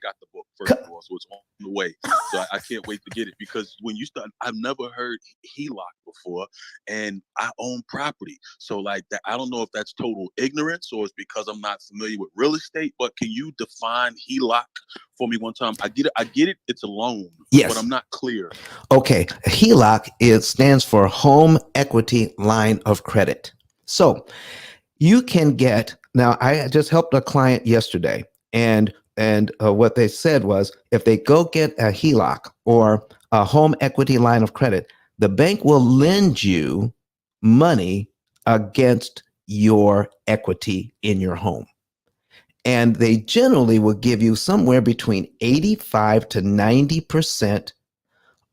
got the book first of all, so it's on the way. So I can't wait to get it because when you start, I've never heard HELOC before, and I own property. So like that, I don't know if that's total ignorance or it's because I'm not familiar with real estate. But can you define HELOC for me one time? I get it. It's a loan. Yes. But I'm not clear. Okay. HELOC stands for Home Equity Line of Credit. So you can get, now I just helped a client yesterday and what they said was if they go get a HELOC or a home equity line of credit, the bank will lend you money against your equity in your home. And they generally will give you somewhere between 85 to 90%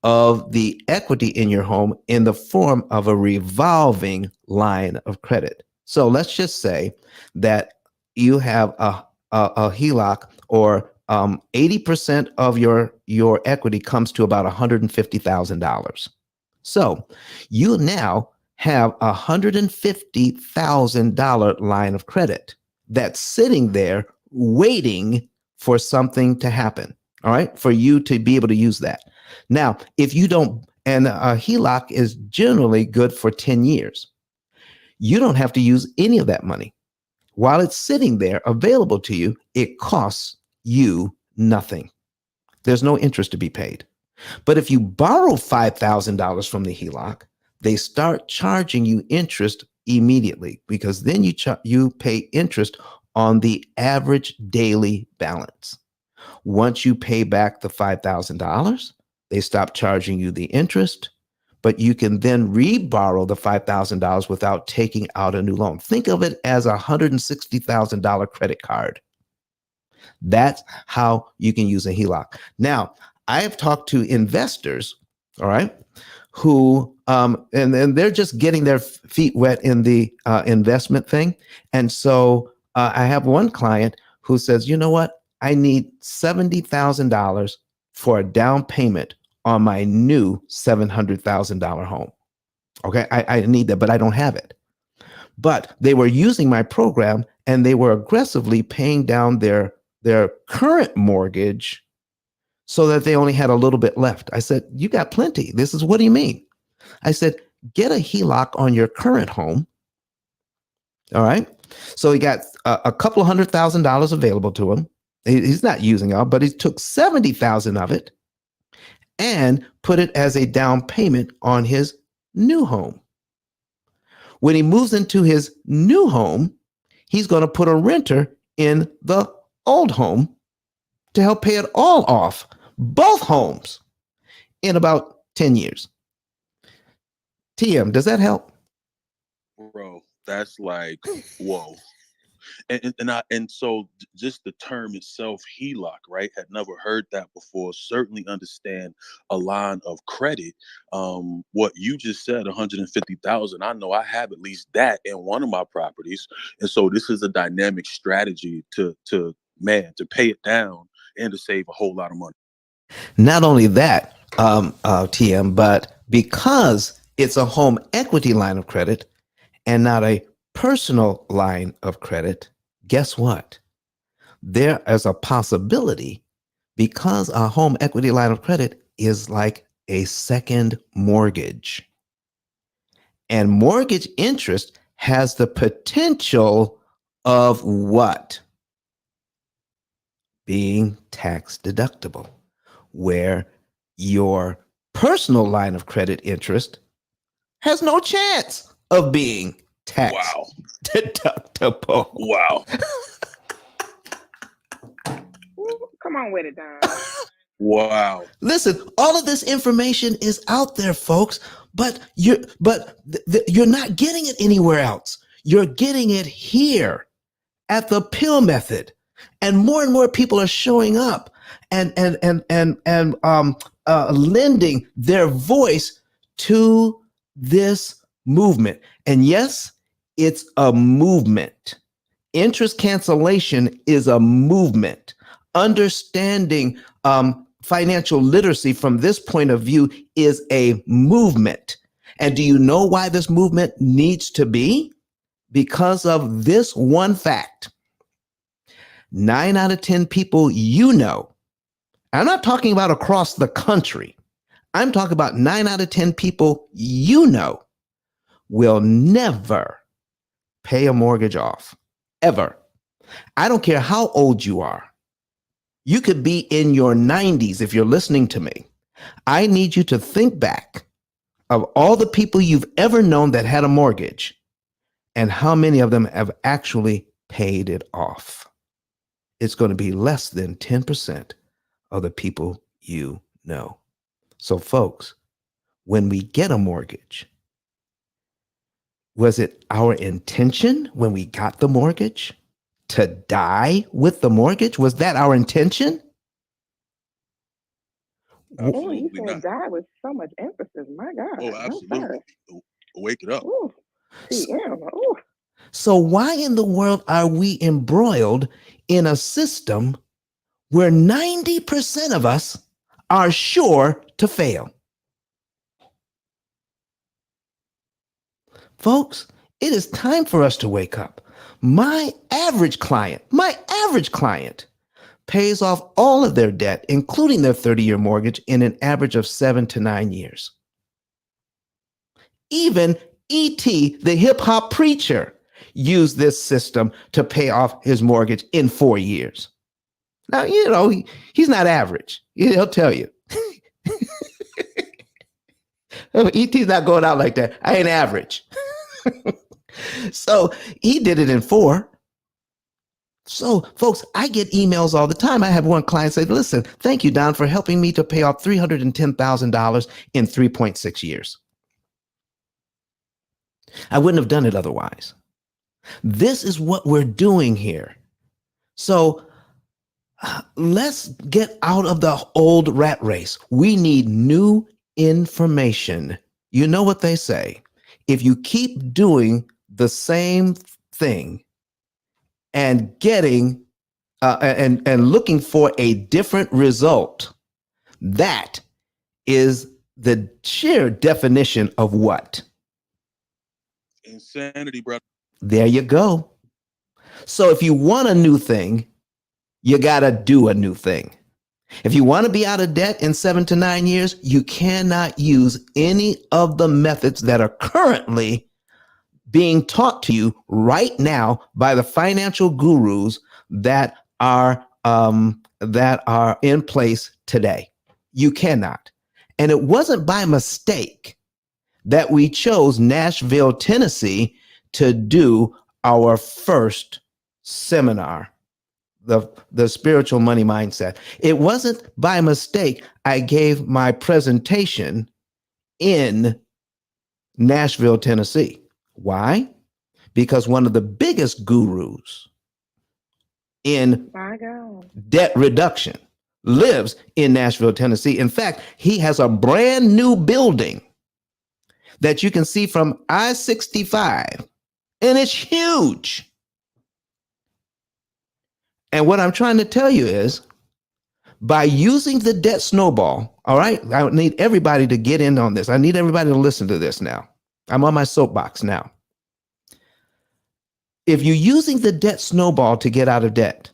of the equity in your home in the form of a revolving line of credit. So let's just say that you have a HELOC or 80% of your equity comes to about $150,000. So you now have a $150,000 line of credit that's sitting there waiting for something to happen. All right, for you to be able to use that. Now, if you don't, and a HELOC is generally good for 10 years, you don't have to use any of that money. While it's sitting there available to you, it costs you nothing. There's no interest to be paid. But if you borrow $5,000 from the HELOC, they start charging you interest immediately because then you pay interest on the average daily balance. Once you pay back the $5,000, they stop charging you the interest, but you can then reborrow the $5,000 without taking out a new loan. Think of it as a $160,000 credit card. That's how you can use a HELOC. Now, I have talked to investors, all right, who, and they're just getting their feet wet in the investment thing. And so I have one client who says, you know what? I need $70,000 for a down payment on my new $700,000 home. Okay, I need that, but I don't have it. But they were using my program and they were aggressively paying down their current mortgage so that they only had a little bit left. I said, you got plenty. This is, what do you mean? I said, get a HELOC on your current home. All right. So he got a couple of $100,000 available to him. He's not using it, but he took 70,000 of it and put it as a down payment on his new home. When he moves into his new home, he's going to put a renter in the old home to help pay it all off, both homes, in about 10 years. TM, does that help? Bro, that's like, whoa. And so just the term itself, HELOC, right? Had never heard that before. Certainly understand a line of credit. What you just said, 150,000. I know I have at least that in one of my properties, and so this is a dynamic strategy to pay it down and to save a whole lot of money. Not only that, TM, but because it's a home equity line of credit and not a personal line of credit, guess what? There is a possibility, because a home equity line of credit is like a second mortgage. And mortgage interest has the potential of what? Being tax deductible, where your personal line of credit interest has no chance of being tax deductible. Wow. Ooh, come on with it, Don. Wow. Listen, all of this information is out there, folks, but you're not getting it anywhere else. You're getting it here at the P.I.L.L method, and more people are showing up and lending their voice to this movement. And yes, it's a movement. Interest cancellation is a movement. Understanding financial literacy from this point of view is a movement. And do you know why this movement needs to be? Because of this one fact. 9 out of 10 people you know, I'm not talking about across the country, I'm talking about 9 out of 10 people you know will never pay a mortgage off, ever. I don't care how old you are. You could be in your 90s if you're listening to me. I need you to think back of all the people you've ever known that had a mortgage and how many of them have actually paid it off. It's going to be less than 10% of the people you know. So folks, when we get a mortgage, was it our intention when we got the mortgage to die with the mortgage? Was that our intention? Oh, you Absolutely said not. die with so much emphasis. My God. Oh, absolutely. Wake it up. Ooh, TM. Ooh. So why in the world are we embroiled in a system where 90% of us are sure to fail? Folks, it is time for us to wake up. My average client pays off all of their debt, including their 30-year mortgage, in an average of 7 to 9 years. Even E.T., the hip hop preacher, used this system to pay off his mortgage in 4 years. Now, you know, he's not average. He'll tell you. E.T.'s not going out like that. I ain't average. So he did it in 4. So, folks, I get emails all the time. I have one client say, listen, thank you, Don, for helping me to pay off $310,000 in 3.6 years. I wouldn't have done it otherwise. This is what we're doing here. So let's get out of the old rat race. We need new information. You know what they say. If you keep doing the same thing and getting and looking for a different result, that is the sheer definition of what? Insanity, brother. There you go. So if you want a new thing, you got to do a new thing. If you want to be out of debt in 7 to 9 years, you cannot use any of the methods that are currently being taught to you right now by the financial gurus that are in place today. You cannot. And it wasn't by mistake that we chose Nashville, Tennessee to do our first seminar, the spiritual money mindset. It wasn't by mistake I gave my presentation in Nashville, Tennessee. Why? Because one of the biggest gurus in debt reduction lives in Nashville, Tennessee. In fact, he has a brand new building that you can see from I-65, and it's huge. And what I'm trying to tell you is, by using the debt snowball, all right, I need everybody to get in on this. I need everybody to listen to this now. I'm on my soapbox now. If you're using the debt snowball to get out of debt,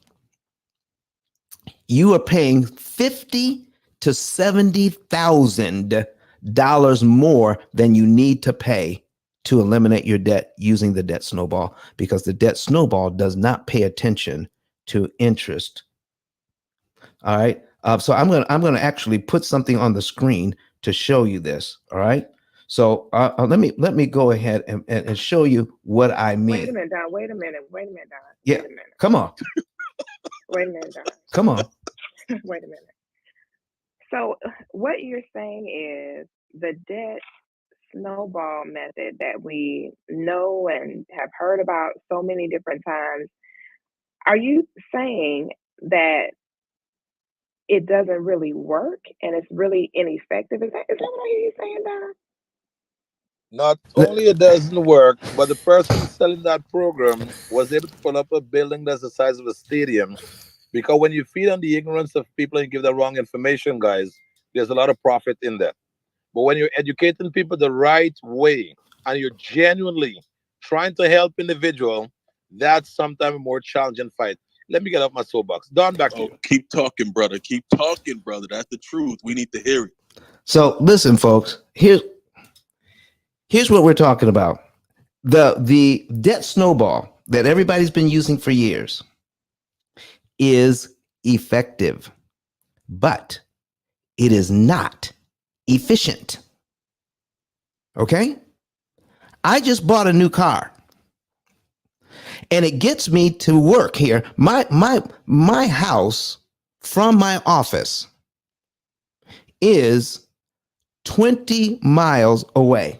you are paying $50,000 to $70,000 more than you need to pay to eliminate your debt using the debt snowball, because the debt snowball does not pay attention to interest. All right. So I'm gonna actually put something on the screen to show you this. All right. So let me go ahead and show you what I mean. Wait a minute, Don. Wait a minute, Don. Yeah. Wait a minute. Come on. Wait a minute, Don. Come on. Wait a minute. So what you're saying is the debt snowball method that we know and have heard about so many different times. Are you saying that it doesn't really work and it's really ineffective? Is that what I hear you saying, Don? Not only it doesn't work, but the person selling that program was able to pull up a building that's the size of a stadium. Because when you feed on the ignorance of people and give the wrong information, guys, there's a lot of profit in that. But when you're educating people the right way and you're genuinely trying to help individual, that's sometimes a more challenging fight. Let me get off my soapbox. Don, back to you. Keep talking, brother. Keep talking, brother. That's the truth. We need to hear it. So listen, folks, here's what we're talking about. The debt snowball that everybody's been using for years is effective, but it is not efficient. Okay? I just bought a new car, and it gets me to work here. My house from my office is 20 miles away.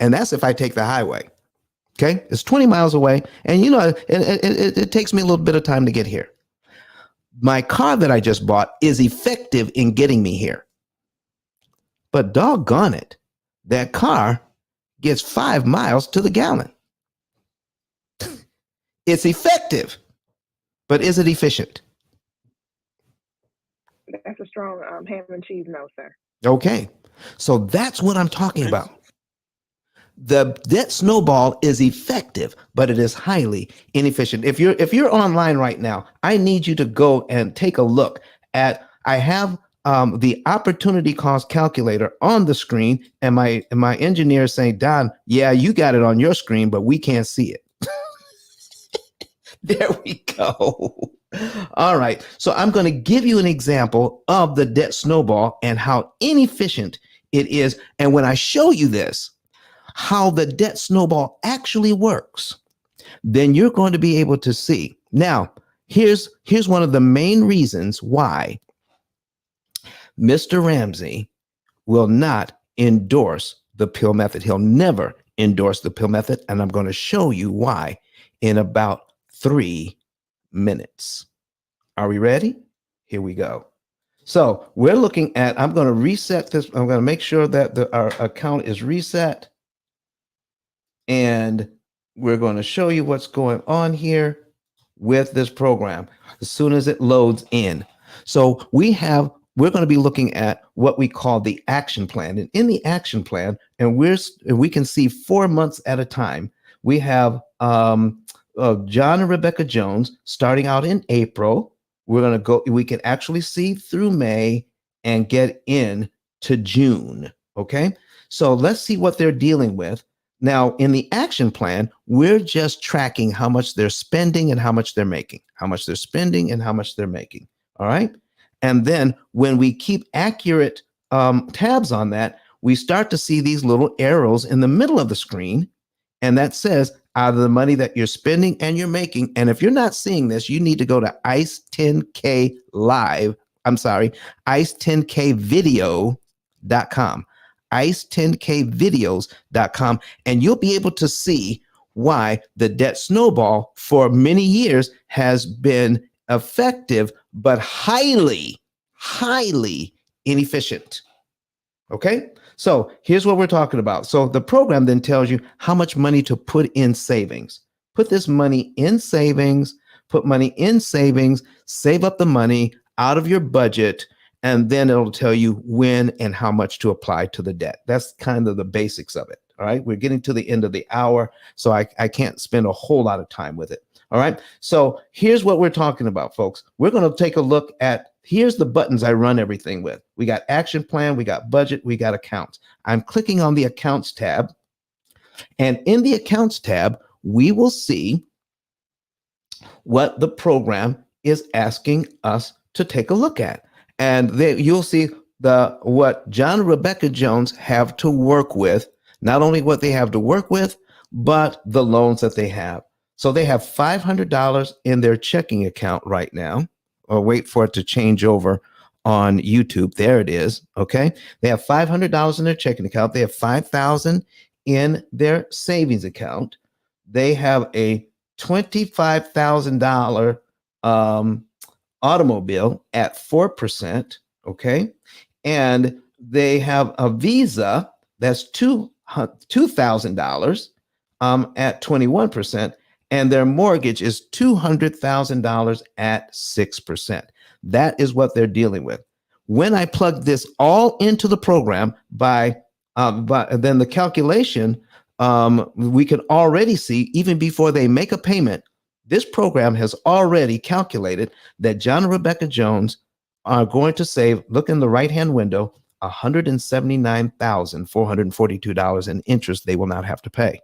And that's if I take the highway. Okay? It's 20 miles away. And you know, it takes me a little bit of time to get here. My car that I just bought is effective in getting me here. But doggone it, that car gets 5 miles to the gallon. It's effective, but is it efficient? That's a strong ham and cheese no, sir. Okay. So that's what I'm talking about. The debt snowball is effective, but it is highly inefficient. If you're online right now, I need you to go and take a look at, I have the opportunity cost calculator on the screen, and my engineer is saying, Don, yeah, you got it on your screen, but we can't see it. There we go. All right. So I'm going to give you an example of the debt snowball and how inefficient it is. And when I show you this, how the debt snowball actually works, then you're going to be able to see. Now, here's one of the main reasons why Mr. Ramsey will not endorse the P.I.L.L method. He'll never endorse the P.I.L.L method, and I'm going to show you why in about 3 minutes. Are we ready? Here we go. So we're looking at, I'm going to reset this. I'm going to make sure that our account is reset. And we're going to show you what's going on here with this program as soon as it loads in. So we're going to be looking at what we call the action plan. And in the action plan, and we can see 4 months at a time, we have John and Rebecca Jones starting out in April. We can actually see through May and get in to June. Okay. So let's see what they're dealing with. Now, in the action plan, we're just tracking how much they're spending and how much they're making, how much they're spending and how much they're making. All right. And then when we keep accurate tabs on that, we start to see these little arrows in the middle of the screen. And that says out of the money that you're spending and you're making. And if you're not seeing this, you need to go to ICE 10K Live. I'm sorry, ICE10KVideo.com. ICE10KVideos.com, and you'll be able to see why the debt snowball for many years has been effective, but highly inefficient. Okay, so here's what we're talking about. So the program then tells you how much money to put in savings. Put this money in savings, put money in savings, save up the money out of your budget, and then it'll tell you when and how much to apply to the debt. That's kind of the basics of it. All right. We're getting to the end of the hour, so I can't spend a whole lot of time with it. All right. So here's what we're talking about, folks. We're going to take a look at, here's the buttons I run everything with. We got action plan, we got budget, we got accounts. I'm clicking on the accounts tab. And in the accounts tab, we will see what the program is asking us to take a look at. And then you'll see what John and Rebecca Jones have to work with, not only what they have to work with, but the loans that they have. So they have $500 in their checking account right now, or wait for it to change over on YouTube. There it is. Okay. They have $500 in their checking account. They have $5,000 in their savings account. They have a $25,000 automobile at 4%, okay? And they have a Visa that's $2,000 at 21%, and their mortgage is $200,000 at 6%. That is what they're dealing with. When I plug this all into the program by then the calculation, we can already see, even before they make a payment, this program has already calculated that John and Rebecca Jones are going to save, look in the right-hand window, $179,442 in interest they will not have to pay.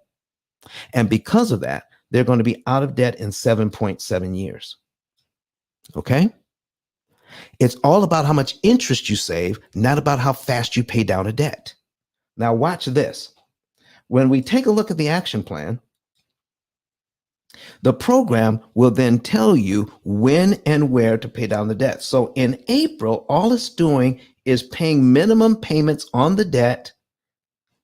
And because of that, they're going to be out of debt in 7.7 years. Okay? It's all about how much interest you save, not about how fast you pay down a debt. Now watch this. When we take a look at the action plan, the program will then tell you when and where to pay down the debt. So in April, all it's doing is paying minimum payments on the debt,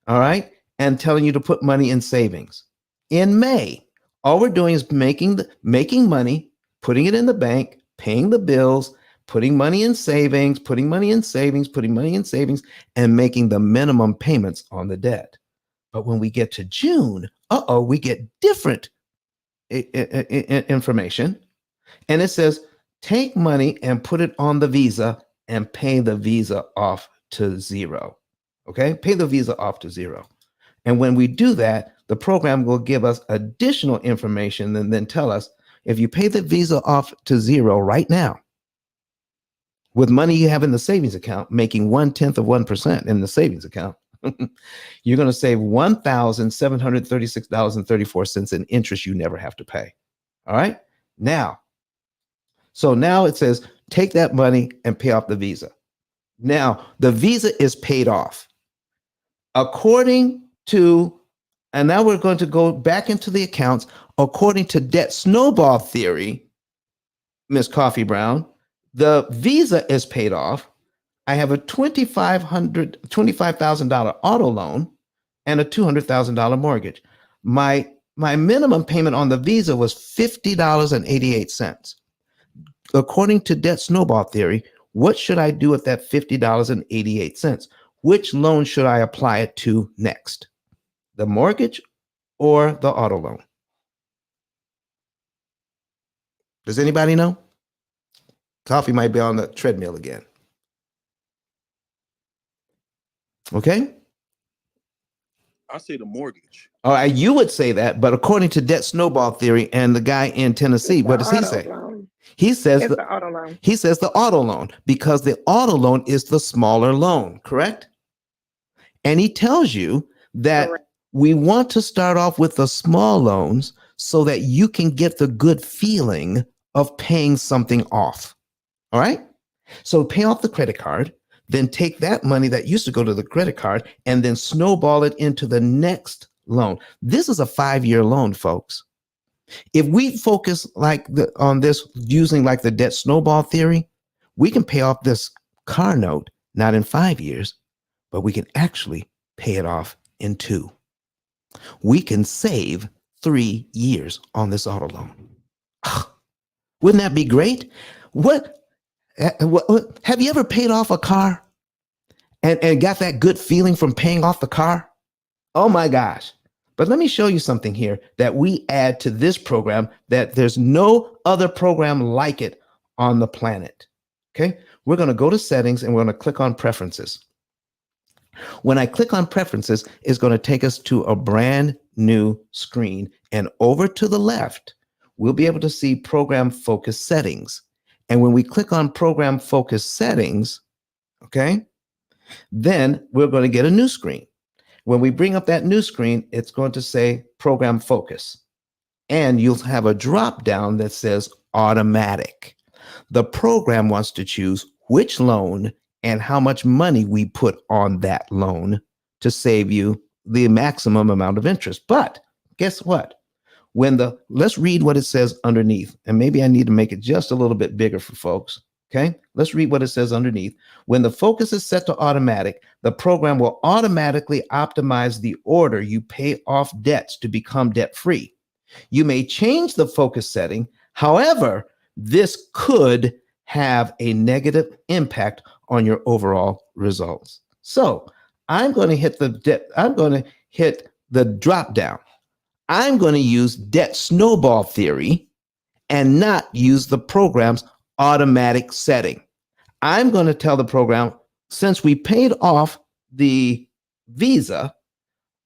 all right, and telling you to put money in savings. In May, all we're doing is making money, putting it in the bank, paying the bills, putting money in savings, putting money in savings, putting money in savings, and making the minimum payments on the debt. But when we get to June, we get different information. And it says, take money and put it on the Visa and pay the Visa off to zero. Okay, pay the Visa off to zero. And when we do that, the program will give us additional information and then tell us, if you pay the Visa off to zero right now, with money you have in the savings account, making 0.1% in the savings account, you're going to save $1,736.34 in interest you never have to pay. All right. Now it says, take that money and pay off the Visa. Now the Visa is paid off. According to, and now we're going to go back into the accounts. According to debt snowball theory, Miss Coffee Brown, the Visa is paid off. I have a $25,000 auto loan, and a $200,000 mortgage. My minimum payment on the Visa was $50.88. According to debt snowball theory, what should I do with that $50.88? Which loan should I apply it to next? The mortgage or the auto loan? Does anybody know? Coffee might be on the treadmill again. Okay. I say the mortgage. All right, you would say that, but according to debt snowball theory and the guy in Tennessee, It's what the does he auto say? loan. He says It's the auto loan. he says the auto loan, because the auto loan is the smaller loan, correct? And he tells you that Correct. we want to start off with the small loans so that you can get the good feeling of paying something off. All right. So pay off the credit card, then take that money that used to go to the credit card and then snowball it into the next loan. This is a 5-year loan, folks. If we focus on this using like the debt snowball theory, we can pay off this car note not in 5 years, but we can actually pay it off in 2. We can save 3 years on this auto loan. Wouldn't that be great? What have you ever paid off a car and got that good feeling from paying off the car? Oh my gosh. But let me show you something here that we add to this program that there's no other program like it on the planet. Okay, we're going to go to settings and we're going to click on preferences. When I click on preferences, it's going to take us to a brand new screen. And over to the left, we'll be able to see program focus settings. And when we click on program focus settings, okay, then we're going to get a new screen. When we bring up that new screen, it's going to say program focus. And you'll have a drop down that says automatic. The program wants to choose which loan and how much money we put on that loan to save you the maximum amount of interest. But guess what? Let's read what it says underneath. And maybe I need to make it just a little bit bigger for folks. Okay, let's read what it says underneath. When the focus is set to automatic, the program will automatically optimize the order you pay off debts to become debt-free. You may change the focus setting. However, this could have a negative impact on your overall results. So I'm going to hit the drop down. I'm going to use debt snowball theory and not use the program's automatic setting. I'm going to tell the program, since we paid off the Visa,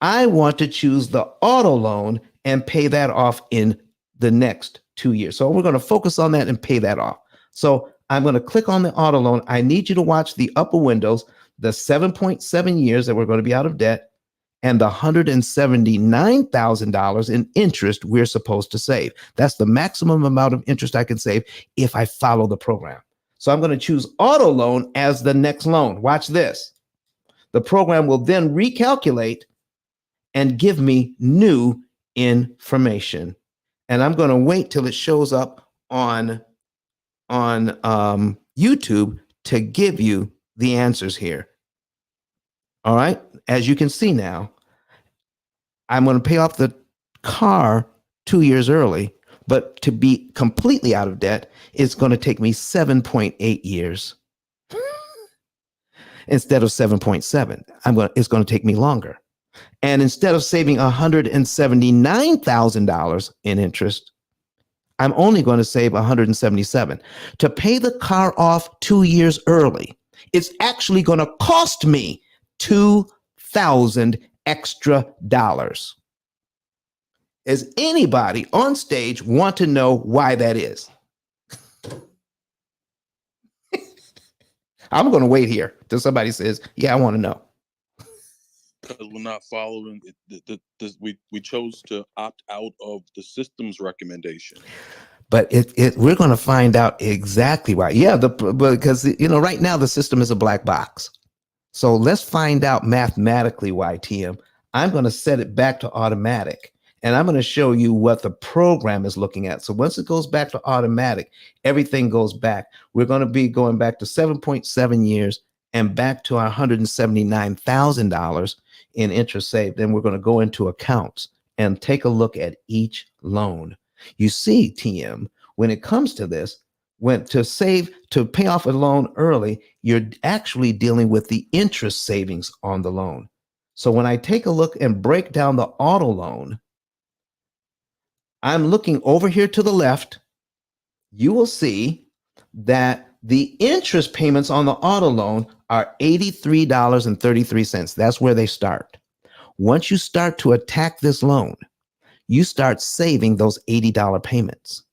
I want to choose the auto loan and pay that off in the next 2 years. So we're going to focus on that and pay that off. So I'm going to click on the auto loan. I need you to watch the upper windows, the 7.7 years that we're going to be out of debt, and the $179,000 in interest we're supposed to save. That's the maximum amount of interest I can save if I follow the program. So I'm going to choose auto loan as the next loan. Watch this. The program will then recalculate and give me new information. And I'm going to wait till it shows up on YouTube to give you the answers here. All right. As you can see now, I'm going to pay off the car 2 years early, but to be completely out of debt, it's going to take me 7.8 years instead of 7.7. It's going to take me longer. And instead of saving $179,000 in interest, I'm only going to save $177. To pay the car off 2 years early, it's actually going to cost me $2,000 extra dollars. Does anybody on stage want to know why that is? I'm going to wait here till somebody says, yeah, I want to know. Because we're not following it. We chose to opt out of the system's recommendation. But we're going to find out exactly why. Yeah, because right now the system is a black box. So let's find out mathematically why, TM. I'm going to set it back to automatic, and I'm going to show you what the program is looking at. So once it goes back to automatic, everything goes back. We're going to be going back to 7.7 years and back to our $179,000 in interest saved. Then we're going to go into accounts and take a look at each loan. You see, TM, when it comes to this, to pay off a loan early, you're actually dealing with the interest savings on the loan. So when I take a look and break down the auto loan, I'm looking over here to the left. You will see that the interest payments on the auto loan are $83.33. That's where they start. Once you start to attack this loan, you start saving those $80 payments.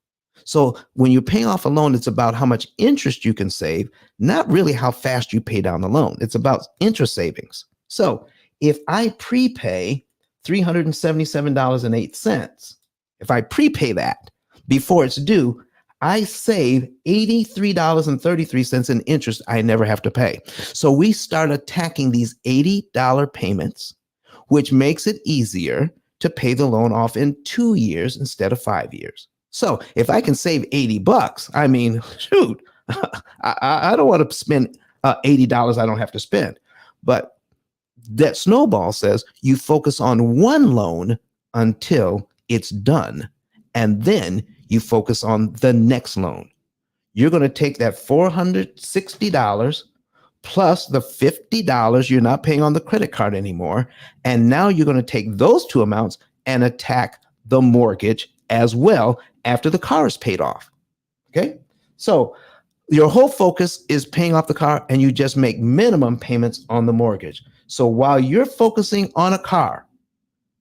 So when you're paying off a loan, it's about how much interest you can save, not really how fast you pay down the loan. It's about interest savings. So if I prepay $377.08, if I prepay that before it's due, I save $83.33 in interest I never have to pay. So we start attacking these $80 payments, which makes it easier to pay the loan off in 2 years instead of 5 years. So if I can save $80, I mean, shoot, I don't want to spend $80 I don't have to spend. But that snowball says you focus on one loan until it's done, and then you focus on the next loan. You're going to take that $460 plus the $50 you're not paying on the credit card anymore, and now you're going to take those two amounts and attack the mortgage as well after the car is paid off. Okay? So your whole focus is paying off the car, and you just make minimum payments on the mortgage. So while you're focusing on a car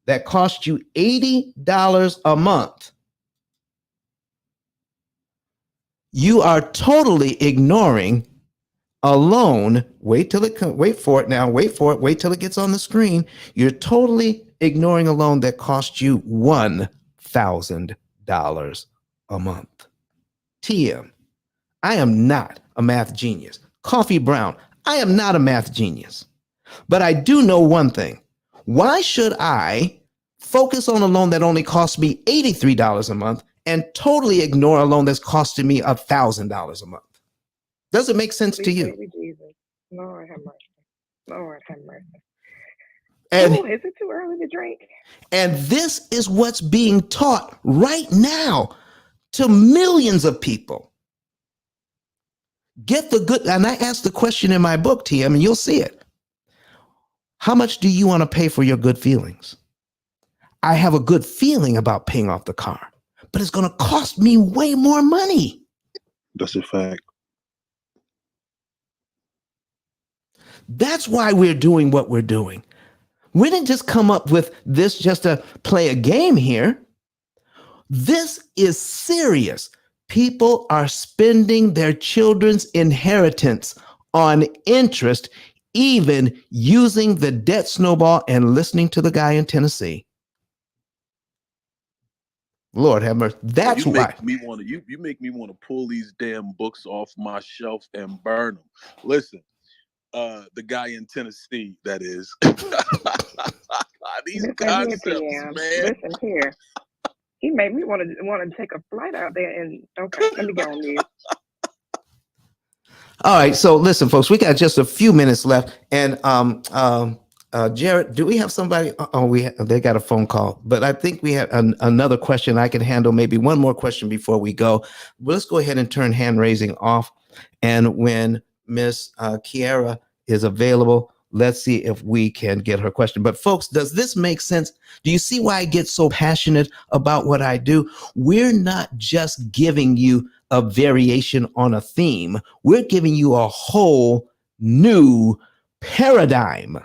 that costs you $80 a month, you are totally ignoring a loan. Wait till it wait for it gets on the screen. You're totally ignoring a loan that costs you $1,000 a month. TM, I am not a math genius. Coffee Brown, I am not a math genius. But I do know one thing. Why should I focus on a loan that only costs me $83 a month and totally ignore a loan that's costing me $1,000 a month? Does it make sense to you? Baby Jesus. Lord have mercy. Lord have mercy. And Ooh, is it too early to drink? And this is what's being taught right now to millions of people. Get the good, and I asked the question in my book, TM, and you'll see it. How much do you want to pay for your good feelings? I have a good feeling about paying off the car, but it's going to cost me way more money. That's a fact. That's why we're doing what we're doing. We didn't just come up with this just to play a game here. This is serious. People are spending their children's inheritance on interest, even using the debt snowball and listening to the guy in Tennessee. Lord have mercy. That's why. You make me want to pull these damn books off my shelf and burn them. Listen, the guy in Tennessee, that is. These concepts, man. Listen here. He made me want to take a flight out there, and okay, let me go on mute. All right, so listen, folks, we got just a few minutes left, and Jared, do we have somebody? They got a phone call, but I think we have another question I can handle. Maybe one more question before we go. Well, let's go ahead and turn hand raising off, and when Miss Kiara is available, let's see if we can get her question. But folks, does this make sense? Do you see why I get so passionate about what I do? We're not just giving you a variation on a theme. We're giving you a whole new paradigm.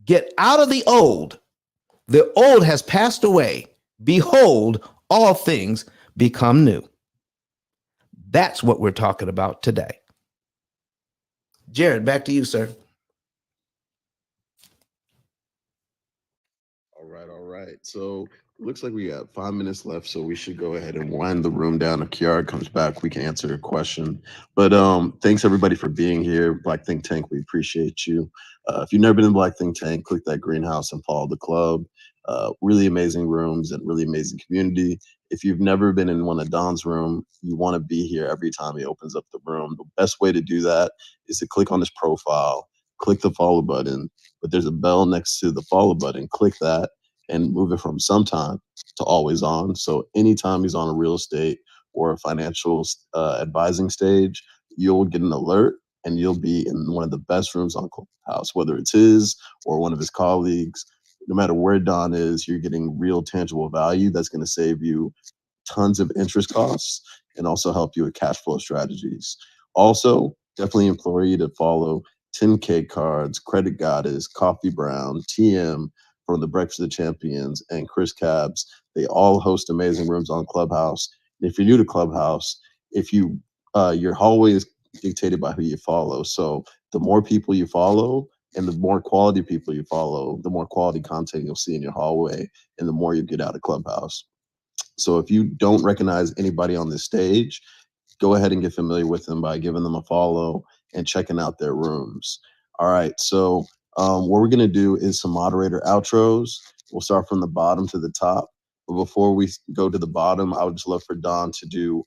Get out of the old. The old has passed away. Behold, all things become new. That's what we're talking about today. Jared, back to you, sir. All right. So it looks like we got 5 minutes left, so we should go ahead and wind the room down. If Kiara comes back, we can answer a question. But thanks everybody for being here. Black Think Tank, we appreciate you. If you've never been in Black Think Tank, click that greenhouse and follow the club. Really amazing rooms and really amazing community. If you've never been in one of Don's room, you want to be here every time he opens up the room. The best way to do that is to click on his profile, click the follow button, but there's a bell next to the follow button. Click that and move it from sometime to always on. So anytime he's on a real estate or a financial advising stage, you'll get an alert and you'll be in one of the best rooms on Clubhouse, whether it's his or one of his colleagues. No matter where Don is, you're getting real tangible value that's going to save you tons of interest costs and also help you with cash flow strategies. Also, definitely implore you to follow 10K Cards, Credit Goddess, Coffee Brown, TM from the Breakfast of Champions, and Chris Cabs. They all host amazing rooms on Clubhouse. And if you're new to Clubhouse, if you your hallway is dictated by who you follow. So the more people you follow and the more quality people you follow, the more quality content you'll see in your hallway and the more you get out of Clubhouse. So if you don't recognize anybody on this stage, go ahead and get familiar with them by giving them a follow and checking out their rooms. All right, so what we're gonna do is some moderator outros. We'll start from the bottom to the top. But before we go to the bottom, I would just love for Don to do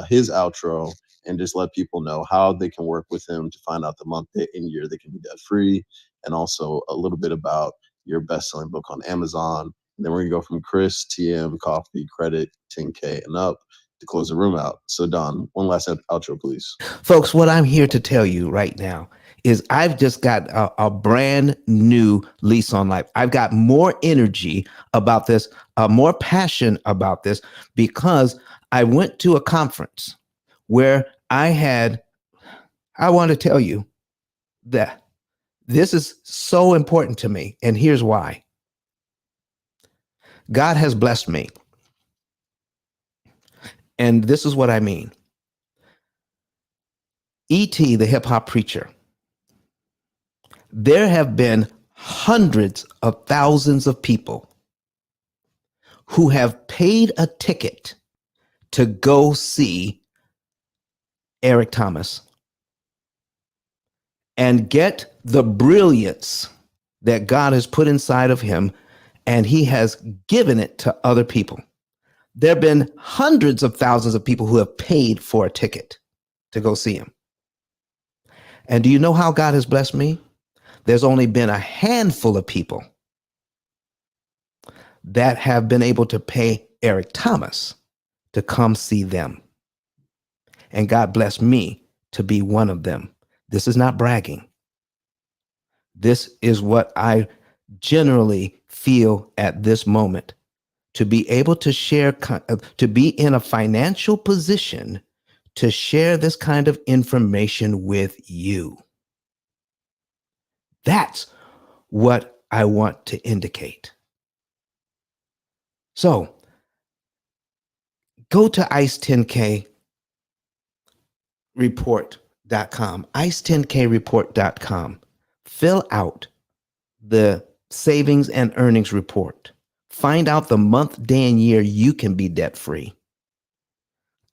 his outro and just let people know how they can work with him to find out the month and year they can be debt free, and also a little bit about your best-selling book on Amazon. And then we're gonna go from Chris, TM, Coffee, Credit, 10K and up to close the room out. So Don, one last outro, please. Folks, what I'm here to tell you right now is I've just got a brand new lease on life. I've got more energy about this, more passion about this, because I went to a conference where I want to tell you that this is so important to me. And here's why. God has blessed me. And this is what I mean. E.T., the hip hop preacher, there have been hundreds of thousands of people who have paid a ticket to go see Eric Thomas and get the brilliance that God has put inside of him, and he has given it to other people. There have been hundreds of thousands of people who have paid for a ticket to go see him. And do you know how God has blessed me? There's only been a handful of people that have been able to pay Eric Thomas to come see them. And God blessed me to be one of them. This is not bragging. This is what I generally feel at this moment, to be able to share, to be in a financial position to share this kind of information with you. That's what I want to indicate. So go to ice10kreport.com, ice10kreport.com. Fill out the savings and earnings report. Find out the month, day, and year you can be debt free.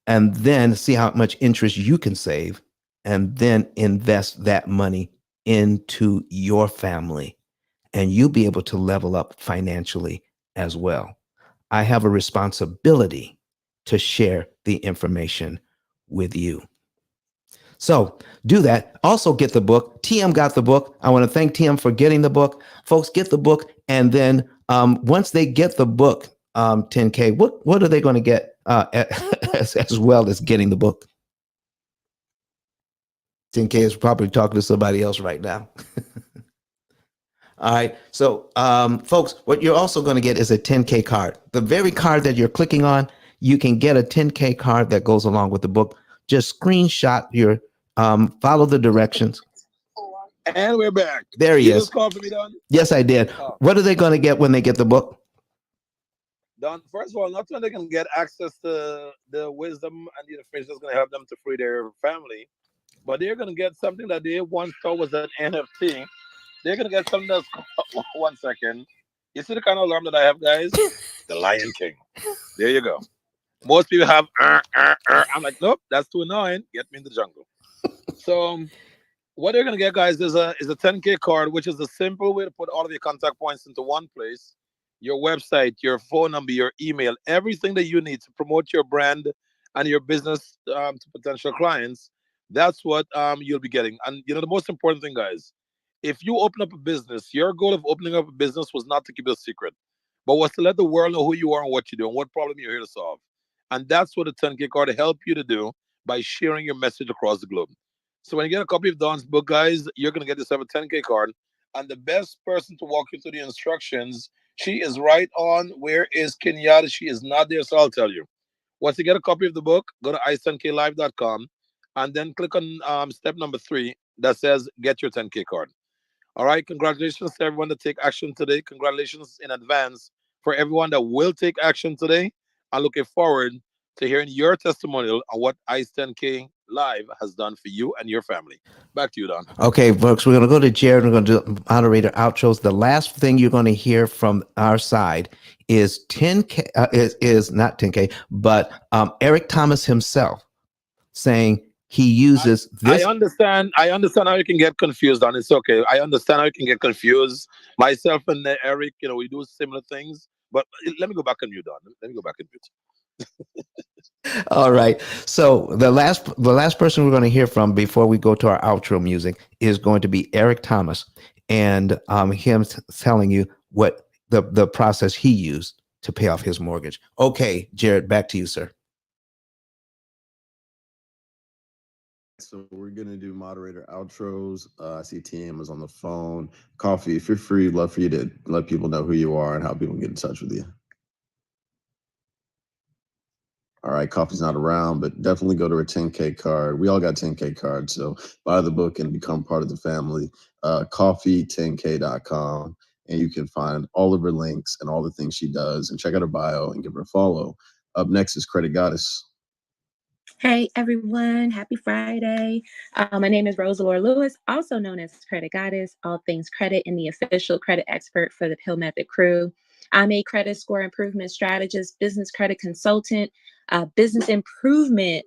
And then see how much interest you can save, and then invest that money into your family. And you'll be able to level up financially as well. I have a responsibility to share the information with you. So do that. Also get the book. TM got the book. I want to thank TM for getting the book. Folks, get the book. And then once they get the book, 10K, what are they going to get as well as getting the book? 10K is probably talking to somebody else right now. All right. So, folks, what you're also going to get is a 10K card. The very card that you're clicking on, you can get a 10K card that goes along with the book. Just screenshot your, follow the directions. And we're back. There he You is. just called for me, Don? Yes, I did. Oh. What are they going to get when they get the book? Don, first of all, not only they can get access to the wisdom and the information that's going to help them to free their family, but they're going to get something that they once thought was an NFT. They're going to get something that's, 1 second. You see the kind of alarm that I have, guys? The Lion King. There you go. Most people have, I'm like, nope, that's too annoying. Get me in the jungle. So what they're going to get, guys, is a 10K card, which is a simple way to put all of your contact points into one place. Your website, your phone number, your email, everything that you need to promote your brand and your business to potential clients. That's what you'll be getting. And, the most important thing, guys, If you open up a business, your goal of opening up a business was not to keep it a secret, but was to let the world know who you are and what you do and what problem you're here to solve. And that's what the 10K card help you to do by sharing your message across the globe. So when you get a copy of Don's book, guys, you're gonna get yourself a 10K card. And the best person to walk you through the instructions, she is right on. Where is Kenyatta? She is not there, so I'll tell you. Once you get a copy of the book, go to ice10klive.com and then click on step number 3 that says get your 10K card. All right, congratulations to everyone that take action today. Congratulations in advance for everyone that will take action today. I'm looking forward to hearing your testimonial on what Ice 10K Live has done for you and your family. Back to you, Don. Okay, folks, we're going to go to Jared. We're going to do moderator outros. The last thing you're going to hear from our side is 10K, is not 10K, but Eric Thomas himself saying he uses I this. understand. I understand how you can get confused, Don. It's okay. I understand how you can get confused. Myself and Eric, we do similar things. But let me go back on you, Don. Let me go back on you. All right. So the last person we're going to hear from before we go to our outro music is going to be Eric Thomas, and him telling you what the process he used to pay off his mortgage. Okay, Jared, back to you, sir. So we're gonna do moderator outros. I see TM is on the phone. Coffee, if you're free, love for you to let people know who you are and how people can get in touch with you. All right, Coffee's not around, but definitely go to her 10K card. We all got 10K cards, so buy the book and become part of the family. Coffee10k.com, and you can find all of her links and all the things she does, and check out her bio and give her a follow. Up next is Credit Goddess. Hey everyone, happy Friday. My name is Rosalora Lewis, also known as Credit Goddess, all things credit and the official credit expert for the P.I.L.L Method crew. I'm a credit score improvement strategist, business credit consultant, business improvement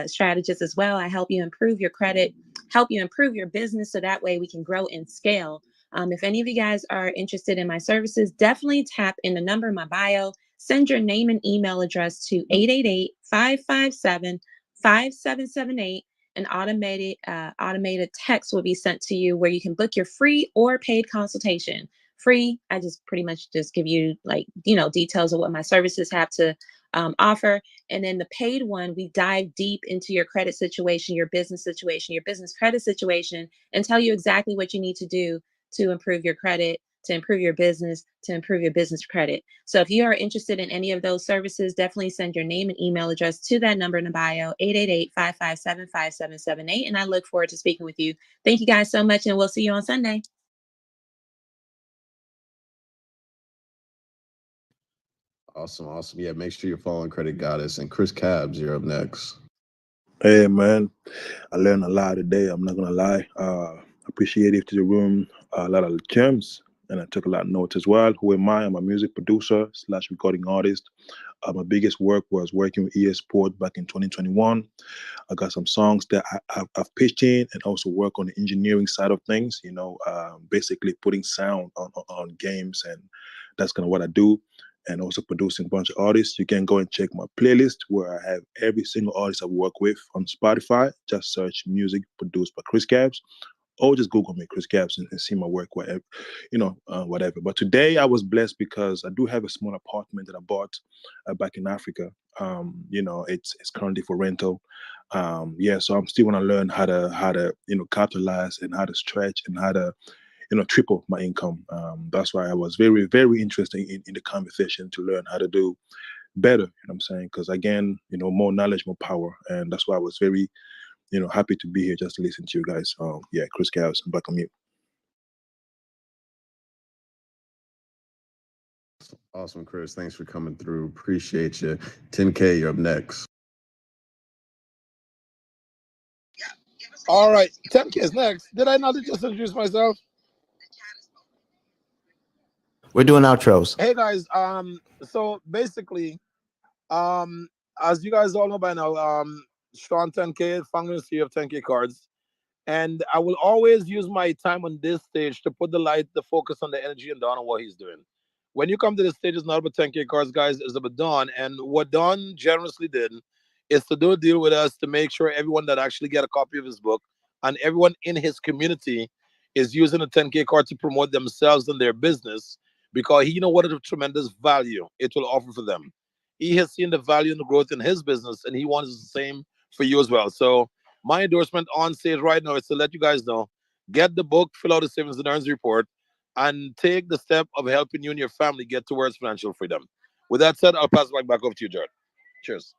strategist as well. I help you improve your credit, help you improve your business so that way we can grow and scale. If any of you guys are interested in my services, definitely tap in the number in my bio. Send your name and email address to 888-557-5778. An automated text will be sent to you where you can book your free or paid consultation. Free, I just pretty much just give you details of what my services have to offer. And then the paid one, we dive deep into your credit situation, your business credit situation, and tell you exactly what you need to do to improve your credit, to improve your business, to improve your business credit. So if you are interested in any of those services, definitely send your name and email address to that number in the bio, 888-557-5778. And I look forward to speaking with you. Thank you guys so much, and we'll see you on Sunday. Awesome. Yeah, make sure you're following Credit Goddess. And Chris Cabs, you're up next. Hey man, I learned a lot today. I'm not gonna lie. Appreciative to the room, a lot of gems, and I took a lot of notes as well. Who am I? I'm a music producer / recording artist. My biggest work was working with EA Sport back in 2021. I got some songs that I've pitched in, and also work on the engineering side of things. Basically putting sound on games, and that's kind of what I do. And also producing a bunch of artists. You can go and check my playlist where I have every single artist I work with on Spotify. Just search music produced by Chris Cabs, or just Google me, Chris Cabs, and see my work, whatever, whatever. But today I was blessed because I do have a small apartment that I bought back in Africa. It's currently for rental. So I'm still want to learn how to capitalize and how to stretch and how to triple my income. That's why I was very, very interested in the conversation to learn how to do better. You know what I'm saying? Because again, more knowledge, more power, and that's why I was very, happy to be here just to listen to you guys. Chris Gals, I'm back on mute. Awesome, Chris. Thanks for coming through. Appreciate you. 10K, you're up next. All right, 10K is next. Did I not just introduce myself? We're doing outros. Hey guys, so basically, as you guys all know by now, Sean 10K, founder and CEO of 10K Cards. And I will always use my time on this stage to put the focus on the energy and Don and what he's doing. When you come to the stage, it's not about 10K Cards, guys, it's about Don. And what Don generously did is to do a deal with us to make sure everyone that actually get a copy of his book and everyone in his community is using the 10K card to promote themselves and their business because he know what a tremendous value it will offer for them. He has seen the value and the growth in his business, and he wants the same for you as well. So my endorsement on stage right now is to let you guys know, get the book, fill out the savings and earnings report, and take the step of helping you and your family get towards financial freedom. With that said, I'll pass it back over to you, Jared. Cheers.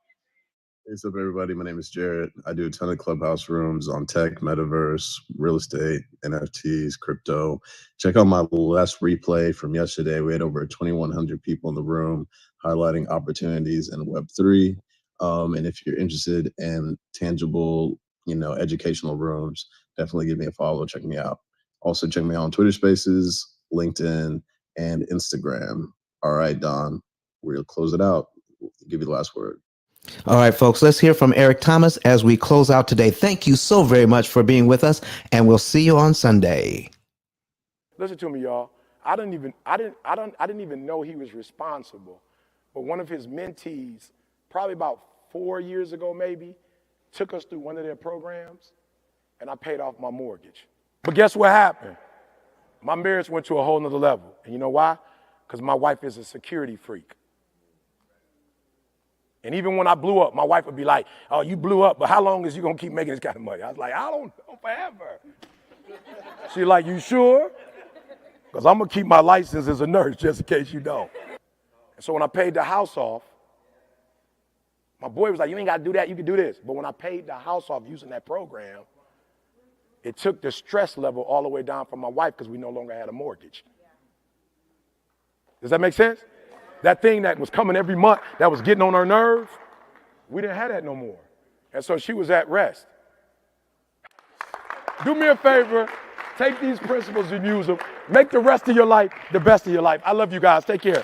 What's up, everybody? My name is Jarrett. I do a ton of clubhouse rooms on tech, metaverse, real estate, NFTs, crypto. Check out my last replay from yesterday. We had over 2,100 people in the room highlighting opportunities in Web3. And if you're interested in tangible, educational rooms, definitely give me a follow. Check me out. Also, check me out on Twitter Spaces, LinkedIn, and Instagram. All right, Don, we'll close it out. We'll give you the last word. All right, folks, let's hear from Eric Thomas as we close out today. Thank you so very much for being with us, and we'll see you on Sunday. Listen to me, y'all. I didn't even know he was responsible. But one of his mentees, probably about 4 years ago maybe, took us through one of their programs, and I paid off my mortgage. But guess what happened? My marriage went to a whole nother level. And you know why? Because my wife is a security freak. And even when I blew up, my wife would be like, oh, you blew up, but how long is you gonna keep making this kind of money? I was like, I don't know, forever. She's like, you sure? Because I'm gonna keep my license as a nurse just in case you don't. And so when I paid the house off, my boy was like, you ain't gotta do that, you can do this. But when I paid the house off using that program, it took the stress level all the way down for my wife because we no longer had a mortgage. Does that make sense? That thing that was coming every month, that was getting on her nerves, we didn't have that no more. And so she was at rest. Do me a favor, take these principles and use them. Make the rest of your life the best of your life. I love you guys. Take care.